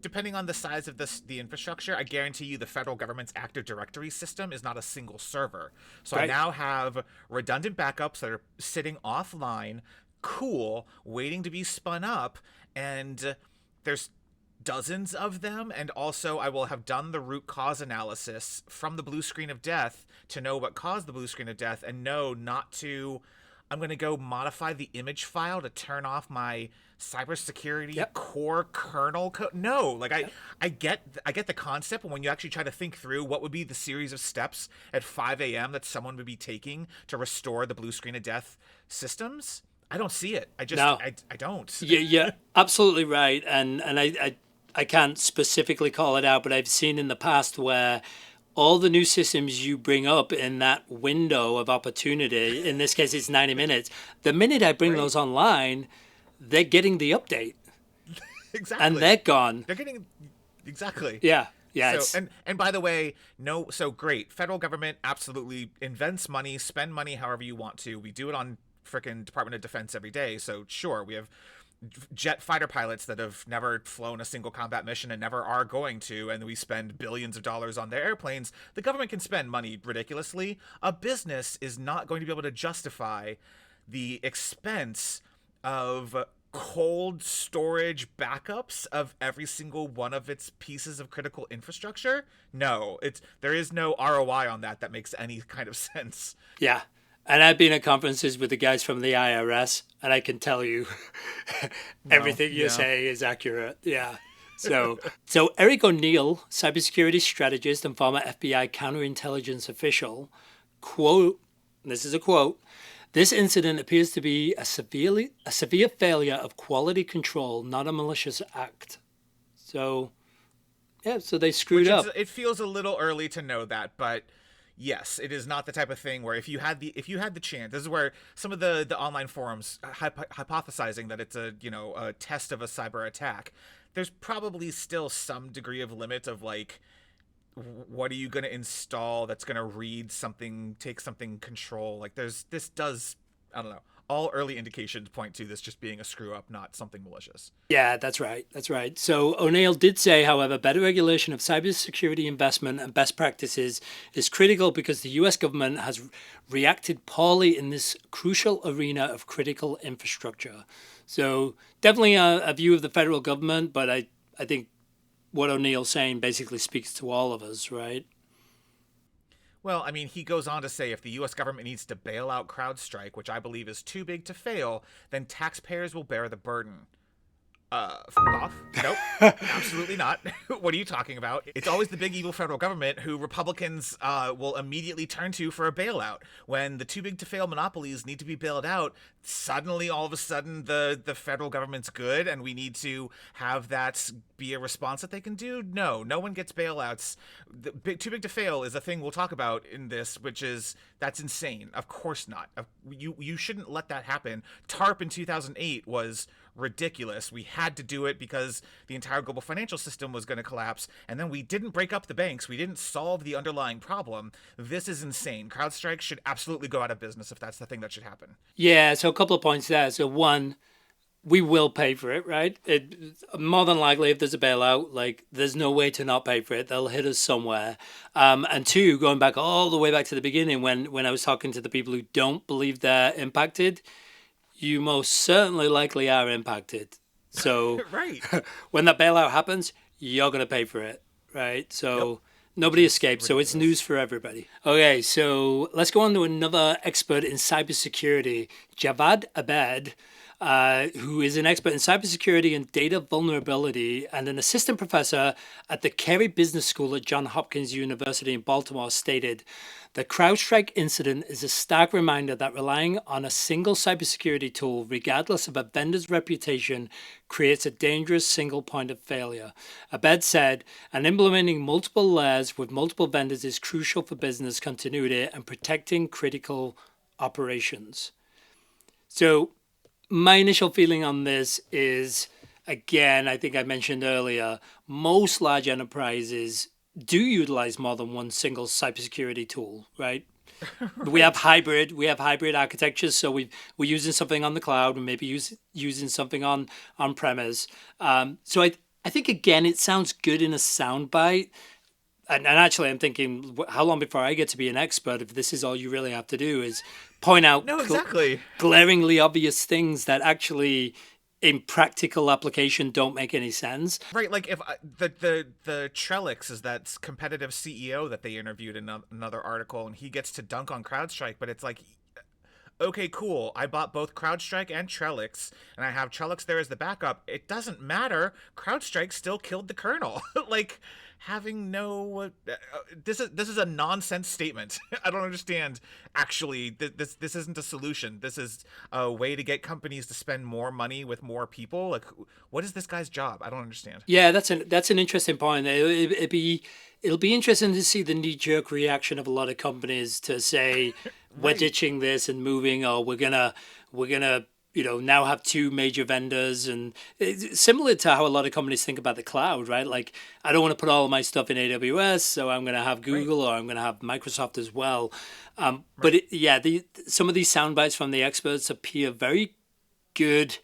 depending on the size of the infrastructure, I guarantee you the federal government's Active Directory system is not a single server. So right. I now have redundant backups that are sitting offline, cool, waiting to be spun up, and there's dozens of them. And also I will have done the root cause analysis from the blue screen of death to know what caused the blue screen of death, and know not to... I'm going to go modify the image file to turn off my cybersecurity yep. core kernel code. No, like yep. I get the concept, but when you actually try to think through what would be the series of steps at 5 a.m. that someone would be taking to restore the blue screen of death systems, I don't see it. I don't. Yeah, absolutely right. And I can't specifically call it out, but I've seen in the past where all the new systems you bring up in that window of opportunity, in this case it's 90 minutes, the minute I bring right. those online, they're getting the update. Exactly. And they're gone. They're getting... Exactly. Yeah. Yeah. So, and by the way, so great. Federal government absolutely invents money, spend money however you want to. We do it on frickin' Department of Defense every day. So sure, we have jet fighter pilots that have never flown a single combat mission and never are going to, and we spend billions of dollars on their airplanes. The government can spend money ridiculously. A business is not going to be able to justify the expense of cold storage backups of every single one of its pieces of critical infrastructure. No, there is no ROI on that makes any kind of sense. Yeah. And I've been at conferences with the guys from the IRS, and I can tell you everything you say is accurate. Yeah. So Eric O'Neill, cybersecurity strategist and former FBI counterintelligence official, quote, this is a quote, "This incident appears to be a severe failure of quality control, not a malicious act." So, yeah, so they screwed up. It feels a little early to know that, but yes, it is not the type of thing where if you had the chance, this is where some of the online forums hypothesizing that it's a test of a cyber attack. There's probably still some degree of limit of like, what are you going to install that's going to read something, take something control? Like this does, I don't know. All early indications point to this just being a screw up, not something malicious. Yeah, that's right. That's right. So O'Neill did say, however, better regulation of cybersecurity investment and best practices is critical because the U.S. government has reacted poorly in this crucial arena of critical infrastructure. So definitely a view of the federal government, but I think what O'Neill's saying basically speaks to all of us, right? Well, I mean, he goes on to say if the U.S. government needs to bail out CrowdStrike, which I believe is too big to fail, then taxpayers will bear the burden. Off. Nope. Absolutely not. What are you talking about? It's always the big evil federal government who Republicans will immediately turn to for a bailout. When the too big to fail monopolies need to be bailed out, suddenly, all of a sudden, the federal government's good and we need to have that be a response that they can do? No, no one gets bailouts. Too big to fail is a thing we'll talk about in this, which is that's insane. Of course not. You shouldn't let that happen. TARP in 2008 was ridiculous. We had to do it because the entire global financial system was going to collapse, and then we didn't break up the banks. We didn't solve the underlying problem. This is insane. CrowdStrike should absolutely go out of business if that's the thing that should happen. Yeah, so a couple of points there. So one, we will pay for it, right? More than likely, if there's a bailout, like there's no way to not pay for it. They'll hit us somewhere. And two, going back all the way back to the beginning, when I was talking to the people who don't believe they're impacted, you most certainly likely are impacted. So Right. when that bailout happens, you're going to pay for it, right? So Yep. nobody escapes. So it's Ridiculous. news for everybody. Okay, so let's go on to another expert in cybersecurity, Javad Abed, who is an expert in cybersecurity and data vulnerability and an assistant professor at the Carey Business School at Johns Hopkins University in Baltimore, stated, "The CrowdStrike incident is a stark reminder that relying on a single cybersecurity tool, regardless of a vendor's reputation, creates a dangerous single point of failure." Abed said, "And implementing multiple layers with multiple vendors is crucial for business continuity and protecting critical operations." So my initial feeling on this is, again, I think I mentioned earlier, most large enterprises do utilize more than one single cybersecurity tool, right? We have hybrid architectures, so we're using something on the cloud and maybe using something on premise. So I think again it sounds good in a soundbite. And actually, I'm thinking, how long before I get to be an expert if this is all you really have to do is point out No, exactly. glaringly obvious things that actually, in practical application, don't make any sense. Right, like if the Trellix is that competitive CEO that they interviewed in another article, and he gets to dunk on CrowdStrike, but it's like, okay, cool. I bought both CrowdStrike and Trellix, and I have Trellix there as the backup. It doesn't matter. CrowdStrike still killed the kernel. Like having no this is a nonsense statement. I don't understand. Actually, this isn't a solution. This is a way to get companies to spend more money with more people. Like, what is this guy's job? I don't understand. Yeah, that's an interesting point. It'll be interesting to see the knee jerk reaction of a lot of companies to say we're Right. ditching this and moving, or we're gonna now have two major vendors, and it's similar to how a lot of companies think about the cloud, right? Like I don't want to put all of my stuff in AWS, so I'm gonna have Right. Google or I'm gonna have Microsoft as well. But Right. some of these sound bites from the experts appear very good,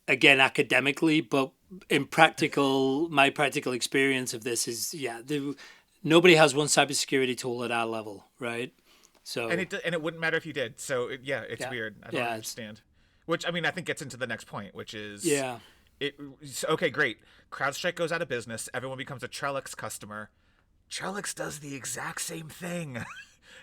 again academically, but my practical experience of this is, nobody has one cybersecurity tool at our level, right? And So it wouldn't matter if you did. So yeah, it's yeah, weird. I don't yeah, understand. Which, I mean, I think gets into the next point, which is yeah, okay, great. CrowdStrike goes out of business. Everyone becomes a Trellix customer. Trellix does the exact same thing.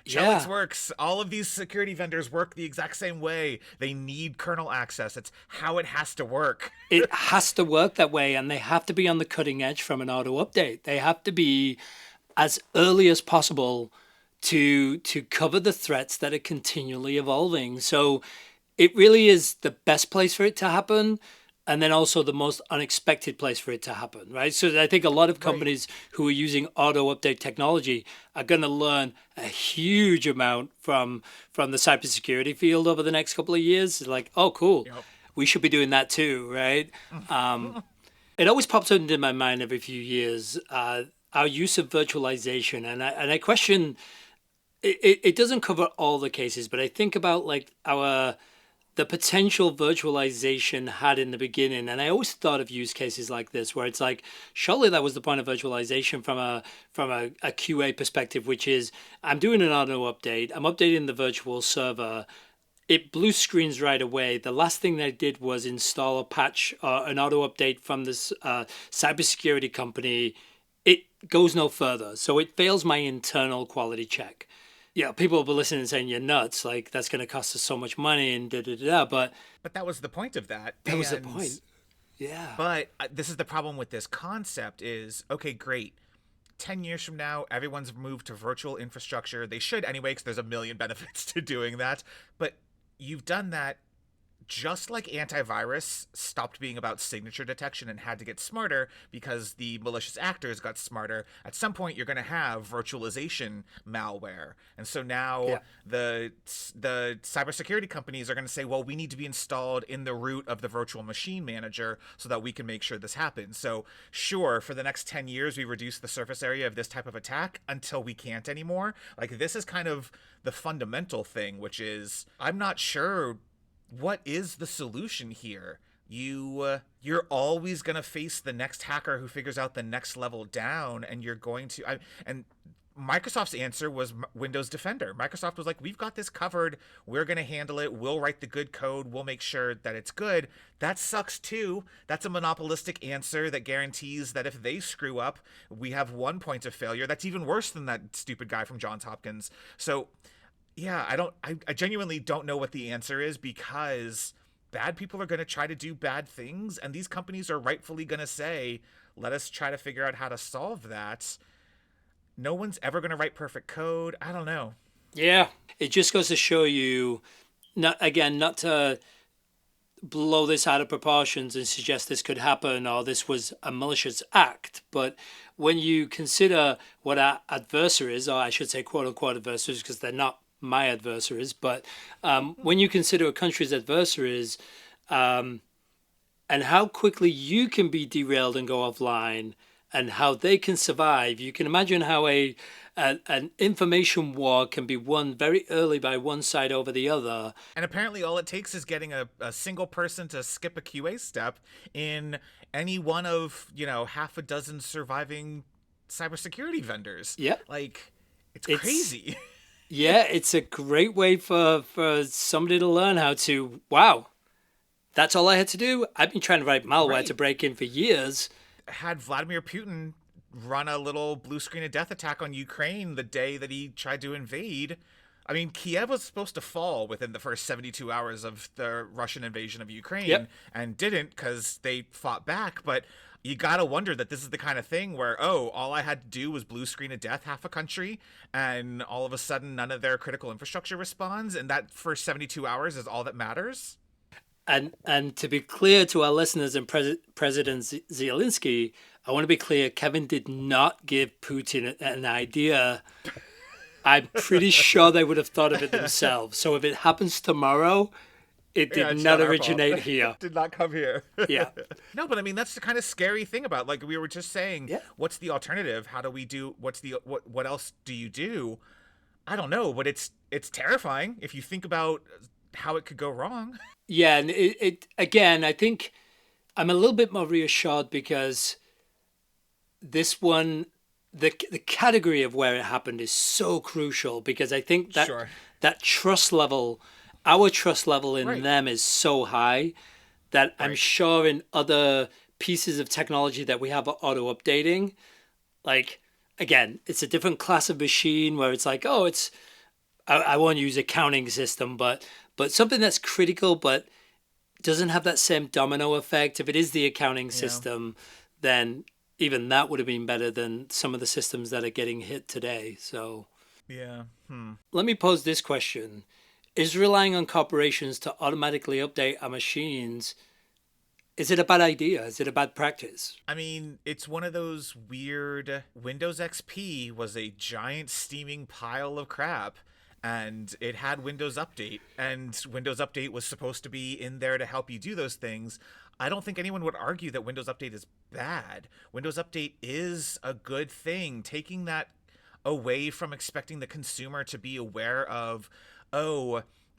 Trellix yeah. works. All of these security vendors work the exact same way. They need kernel access. It's how it has to work. It has to work that way, and they have to be on the cutting edge from an auto update. They have to be as early as possible to cover the threats that are continually evolving. So it really is the best place for it to happen, and then also the most unexpected place for it to happen, right? So I think a lot of Right. companies who are using auto update technology are going to learn a huge amount from the cybersecurity field over the next couple of years. It's like, oh, cool, Yep. we should be doing that too, right? It always pops into my mind every few years, our use of virtualization, and I question it doesn't cover all the cases, but I think about like the potential virtualization had in the beginning, and I always thought of use cases like this, where it's like, surely that was the point of virtualization from a QA perspective, which is I'm doing an auto update, I'm updating the virtual server. It blue screens right away. The last thing they did was install a patch, an auto update from this cybersecurity company. It goes no further, so it fails my internal quality check. Yeah, people will be listening and saying you're nuts. Like that's going to cost us so much money and da da da. But But that was the point of that. that was the And point. Yeah. But this is the problem with this concept is, okay, great. 10 years from now, everyone's moved to virtual infrastructure. They should anyway, because there's a million benefits to doing that. But you've done that just like antivirus stopped being about signature detection and had to get smarter because the malicious actors got smarter. At some point, you're going to have virtualization malware, and so now Yeah. the cybersecurity companies are going to say, well, we need to be installed in the root of the virtual machine manager so that we can make sure this happens. So sure, for the next 10 years, we reduce the surface area of this type of attack until we can't anymore. Like, this is kind of the fundamental thing, which is I'm not sure what is the solution here. You're always going to face the next hacker who figures out the next level down, and you're going to and Microsoft's answer was Windows Defender. Microsoft was like, we've got this covered, we're going to handle it, we'll write the good code, we'll make sure that it's good. That sucks too. That's a monopolistic answer that guarantees that if they screw up, we have 1 point of failure. That's even worse than that stupid guy from Johns Hopkins. So yeah, I genuinely don't know what the answer is, because bad people are going to try to do bad things, and these companies are rightfully going to say, let us try to figure out how to solve that. No one's ever going to write perfect code. I don't know. Yeah. It just goes to show you, not to blow this out of proportions and suggest this could happen or this was a malicious act, but when you consider what our adversaries, or I should say quote unquote adversaries, because they're not my adversaries, but when you consider a country's adversaries, and how quickly you can be derailed and go offline and how they can survive, you can imagine how an information war can be won very early by one side over the other. And apparently all it takes is getting a single person to skip a QA step in any one of, half a dozen surviving cybersecurity vendors. Yeah. Like, it's crazy. Yeah, it's a great way for somebody to learn how to, wow, that's all I had to do. I've been trying to write malware to break in for years. Had Vladimir Putin run a little blue screen of death attack on Ukraine the day that he tried to invade. I mean, Kiev was supposed to fall within the first 72 hours of the Russian invasion of Ukraine, and didn't because they fought back. But you gotta wonder that this is the kind of thing where, all I had to do was blue screen of death half a country, and all of a sudden none of their critical infrastructure responds, and that first 72 hours is all that matters. And to be clear to our listeners and President Zelensky, I want to be clear, Kevin did not give Putin an idea. I'm pretty sure they would have thought of it themselves. So if it happens tomorrow, it did not originate here. Did not come here. Yeah. No, but I mean, that's the kind of scary thing about, like we were just saying, what's the alternative? How do we do, what else do you do? I don't know, but it's terrifying if you think about how it could go wrong. Yeah, and it again, I think I'm a little bit more reassured because this one, the category of where it happened is so crucial, because I think that that trust level, our trust level in them is so high that I'm sure in other pieces of technology that we have auto updating, like, again, it's a different class of machine where it's like, I won't use accounting system, but something that's critical but doesn't have that same domino effect. If it is the accounting system, then even that would have been better than some of the systems that are getting hit today. So let me pose this question. Is relying on corporations to automatically update our machines, is it a bad idea? Is it a bad practice? I mean, it's one of those weird, Windows XP was a giant steaming pile of crap, and it had Windows Update, and Windows Update was supposed to be in there to help you do those things. I don't think anyone would argue that Windows Update is bad. Windows Update is a good thing. Taking that away from expecting the consumer to be aware of,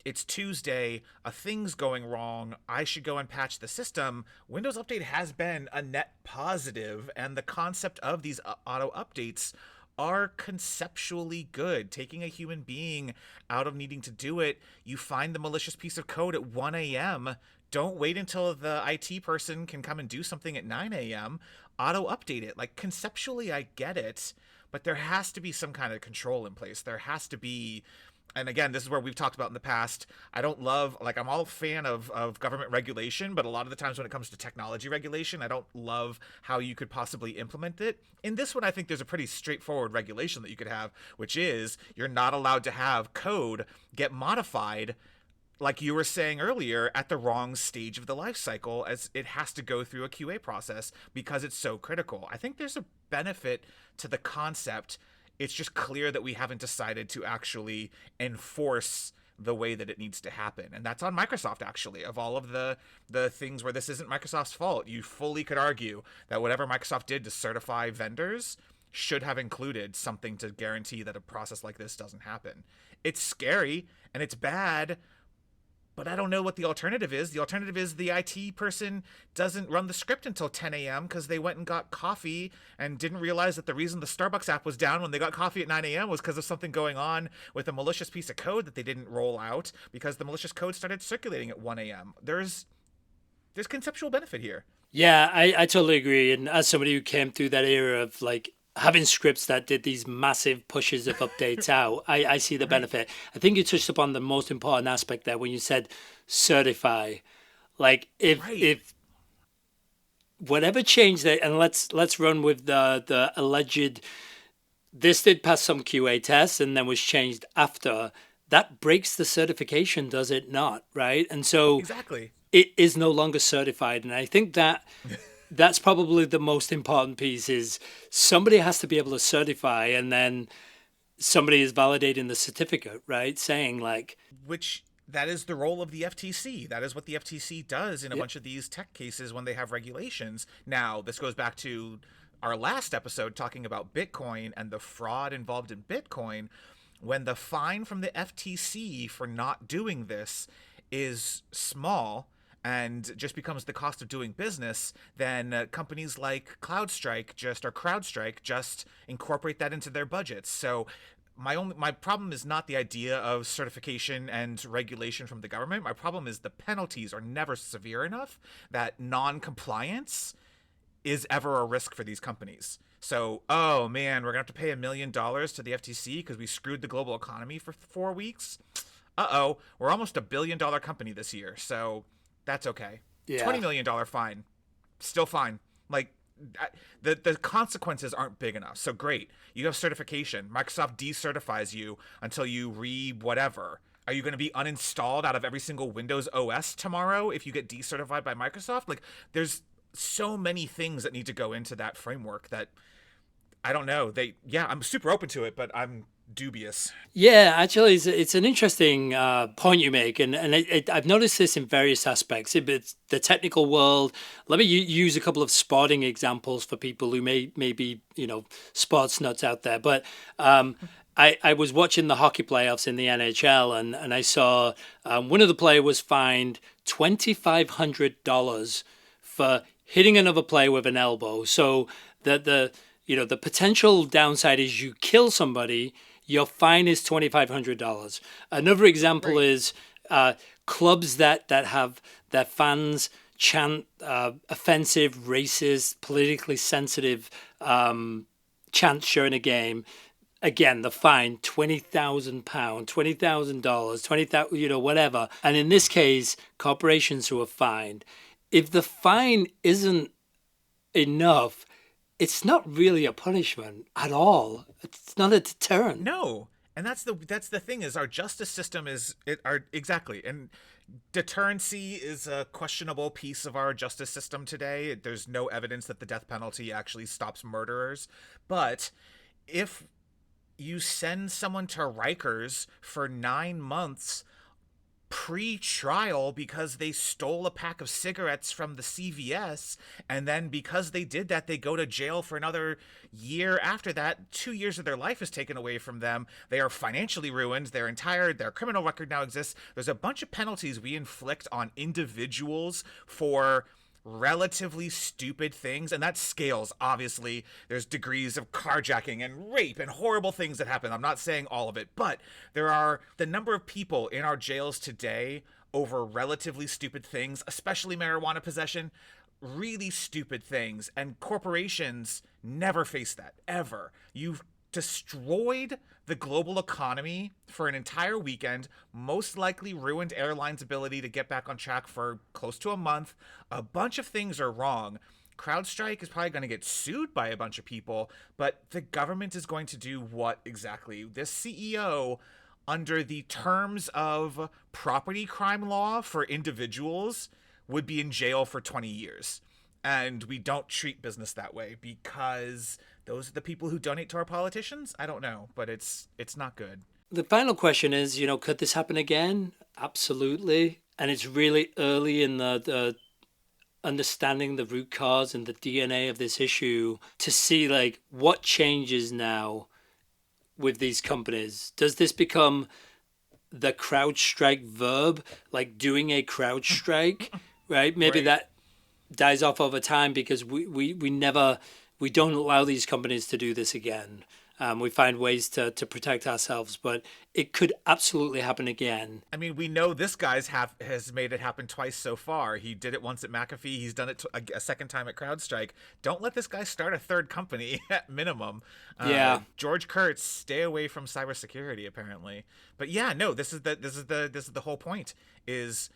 it's Tuesday, a thing's going wrong, I should go and patch the system. Windows Update has been a net positive, and the concept of these auto updates are conceptually good. Taking a human being out of needing to do it, you find the malicious piece of code at 1 a.m., don't wait until the IT person can come and do something at 9 a.m., auto update it. Like, conceptually I get it, but there has to be some kind of control in place. There has to be and again, this is where we've talked about in the past. I don't love, like, I'm all a fan of government regulation, but a lot of the times when it comes to technology regulation, I don't love how you could possibly implement it. In this one, I think there's a pretty straightforward regulation that you could have, which is you're not allowed to have code get modified, like you were saying earlier, at the wrong stage of the life cycle, as it has to go through a QA process because it's so critical. I think there's a benefit to the concept. It's just clear that we haven't decided to actually enforce the way that it needs to happen. And that's on Microsoft, actually. Of all of the things where this isn't Microsoft's fault, you fully could argue that whatever Microsoft did to certify vendors should have included something to guarantee that a process like this doesn't happen. It's scary and it's bad, but I don't know what the alternative is. The alternative is the IT person doesn't run the script until 10 a.m. because they went and got coffee and didn't realize that the reason the Starbucks app was down when they got coffee at 9 a.m. was because of something going on with a malicious piece of code that they didn't roll out because the malicious code started circulating at 1 a.m. There's conceptual benefit here. Yeah, I totally agree. And as somebody who came through that era of like having scripts that did these massive pushes of updates out, I see the benefit. I think you touched upon the most important aspect there when you said certify. Like if whatever change that, and let's run with the alleged, this did pass some QA tests and then was changed after, that breaks the certification, does it not? Right? And so Exactly. it is no longer certified. And I think that that's probably the most important piece, is somebody has to be able to certify, and then somebody is validating the certificate, right? Saying like, Which that is the role of the FTC. That is what the FTC does in a Yep. bunch of these tech cases when they have regulations. Now, this goes back to our last episode talking about Bitcoin and the fraud involved in Bitcoin. When the fine from the FTC for not doing this is small and just becomes the cost of doing business, then companies like CrowdStrike just incorporate that into their budgets. So my problem is not the idea of certification and regulation from the government. My problem is the penalties are never severe enough that non-compliance is ever a risk for these companies. So, oh man, we're gonna have to pay $1 million to the FTC because we screwed the global economy for 4 weeks. Uh-oh, we're almost $1 billion company this year, so that's okay. yeah, $20 million fine, still fine. Like, the consequences aren't big enough. So great, you have certification. Microsoft decertifies you until you whatever. Are you going to be uninstalled out of every single Windows OS tomorrow if you get decertified by Microsoft? Like, there's so many things that need to go into that framework that I don't know. I'm super open to it, but I'm dubious. yeah. Actually, it's an interesting point you make, and I've noticed this in various aspects. It's the technical world. Let me use a couple of sporting examples for people who may be sports nuts out there. But I was watching the hockey playoffs in the NHL, and I saw one of the players was fined $2,500 for hitting another player with an elbow. So the potential downside is you kill somebody, your fine is $2,500. Another example Right. is clubs that have their fans chant offensive, racist, politically sensitive chants during a game. Again, the fine, £20,000, $20,000, 20,000, whatever. And in this case, corporations who are fined. If the fine isn't enough, it's not really a punishment at all. It's not a deterrent. No, and that's the thing, is our justice system exactly, and deterrency is a questionable piece of our justice system today. There's no evidence that the death penalty actually stops murderers, but if you send someone to Rikers for 9 months pre-trial because they stole a pack of cigarettes from the CVS, and then because they did that they go to jail for another year after that, 2 years of their life is taken away from them, they are financially ruined, their criminal record now exists. There's a bunch of penalties we inflict on individuals for relatively stupid things, and that scales. Obviously, there's degrees of carjacking and rape and horrible things that happen. I'm not saying all of it, but there are the number of people in our jails today over relatively stupid things, especially marijuana possession, really stupid things, and corporations never face that, ever. You destroyed the global economy for an entire weekend, most likely ruined airlines' ability to get back on track for close to a month. A bunch of things are wrong. CrowdStrike is probably going to get sued by a bunch of people, but the government is going to do what exactly? This CEO, under the terms of property crime law for individuals, would be in jail for 20 years. And we don't treat business that way because those are the people who donate to our politicians. I don't know, but it's not good. The final question is, could this happen again? Absolutely. And it's really early in the understanding the root cause and the DNA of this issue to see like what changes now with these companies. Does this become the CrowdStrike verb, like doing a CrowdStrike, right? Maybe Right. that dies off over time because we don't allow these companies to do this again. We find ways to protect ourselves, but it could absolutely happen again. I mean, we know this guy's has made it happen twice so far. He did it once at McAfee. He's done it a second time at CrowdStrike. Don't let this guy start a third company at minimum. Yeah. George Kurtz, stay away from cybersecurity. Apparently, but yeah, no. This is the whole point. Is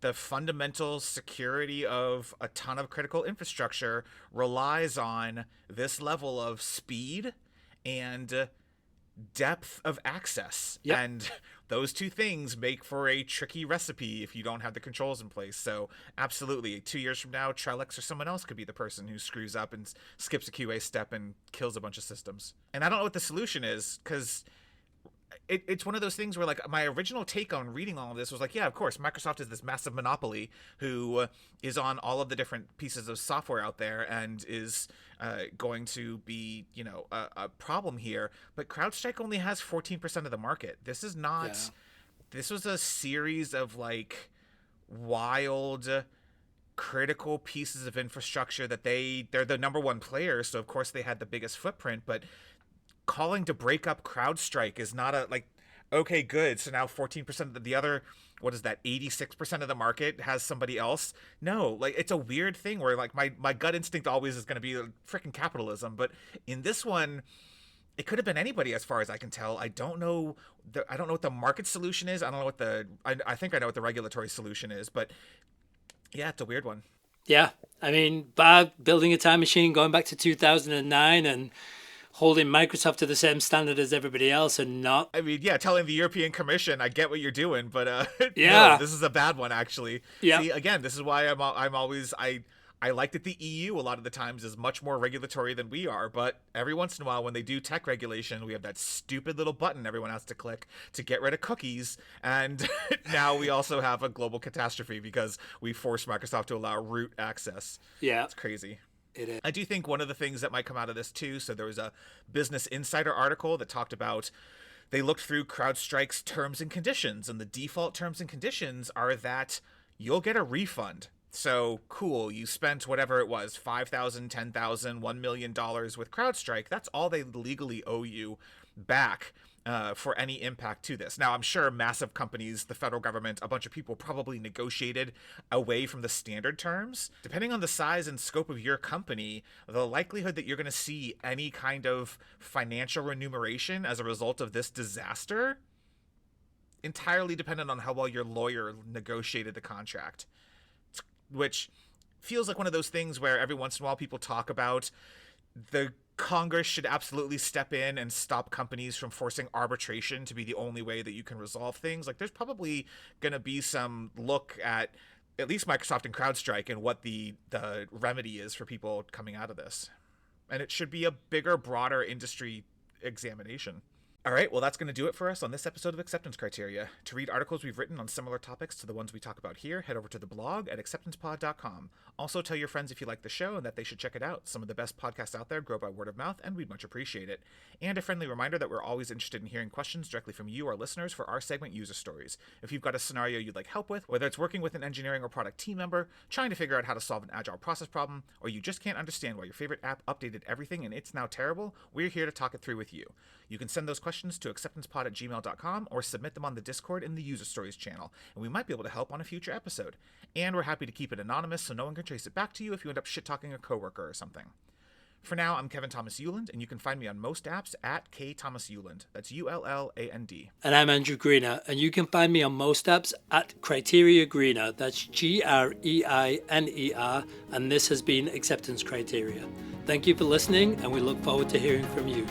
the fundamental security of a ton of critical infrastructure relies on this level of speed and depth of access. Yep. And those two things make for a tricky recipe if you don't have the controls in place. So absolutely, 2 years from now, Trellix or someone else could be the person who screws up and skips a QA step and kills a bunch of systems. And I don't know what the solution is, because it's one of those things where, like, my original take on reading all of this was like, yeah, of course, Microsoft is this massive monopoly who is on all of the different pieces of software out there and is going to be, a problem here. But CrowdStrike only has 14% of the market. This is not. Yeah. This was a series of like wild critical pieces of infrastructure that they're the number one player, so of course they had the biggest footprint. But calling to break up CrowdStrike is not a like, okay, good, so now 14% of the other, what is that, 86% of the market has somebody else. No, like, it's a weird thing where like my gut instinct always is going to be freaking capitalism, but in this one it could have been anybody as far as I can tell. I don't know what the market solution is. I don't know what I think I know what the regulatory solution is, but yeah, it's a weird one. Yeah. I mean, by building a time machine, going back to 2009 and holding Microsoft to the same standard as everybody else and not. I mean, yeah, telling the European Commission, I get what you're doing, but Yeah. no, this is a bad one, actually. Yeah. See, again, this is why I'm always I like that the EU a lot of the times is much more regulatory than we are, but every once in a while when they do tech regulation, we have that stupid little button everyone has to click to get rid of cookies, and now we also have a global catastrophe because we forced Microsoft to allow root access. Yeah. It's crazy. It is. I do think one of the things that might come out of this too, so there was a Business Insider article that talked about, they looked through CrowdStrike's terms and conditions, and the default terms and conditions are that you'll get a refund. So cool, you spent whatever it was, $5,000, $10,000, $1 million with CrowdStrike. That's all they legally owe you back for any impact to this. Now, I'm sure massive companies, the federal government, a bunch of people probably negotiated away from the standard terms. Depending on the size and scope of your company, the likelihood that you're going to see any kind of financial remuneration as a result of this disaster entirely dependent on how well your lawyer negotiated the contract, which feels like one of those things where every once in a while people talk about the Congress should absolutely step in and stop companies from forcing arbitration to be the only way that you can resolve things. Like, there's probably going to be some look at least Microsoft and CrowdStrike and what the remedy is for people coming out of this. And it should be a bigger, broader industry examination. All right, well, that's going to do it for us on this episode of Acceptance Criteria. To read articles we've written on similar topics to the ones we talk about here, head over to the blog at acceptancepod.com. Also, tell your friends if you like the show and that they should check it out. Some of the best podcasts out there grow by word of mouth, and we'd much appreciate it. And a friendly reminder that we're always interested in hearing questions directly from you, our listeners, for our segment User Stories. If you've got a scenario you'd like help with, whether it's working with an engineering or product team member, trying to figure out how to solve an agile process problem, or you just can't understand why your favorite app updated everything and it's now terrible, we're here to talk it through with you. You can send those questions to acceptancepod@gmail.com or submit them on the Discord in the User Stories channel, and we might be able to help on a future episode. And we're happy to keep it anonymous so no one can trace it back to you if you end up shit-talking a coworker or something. For now, I'm Kevin Thomas Euland, and you can find me on most apps at K Thomas Euland. That's ULLAND. And I'm Andrew Greener, and you can find me on most apps at Criteria Greener. That's GREINER, and this has been Acceptance Criteria. Thank you for listening, and we look forward to hearing from you.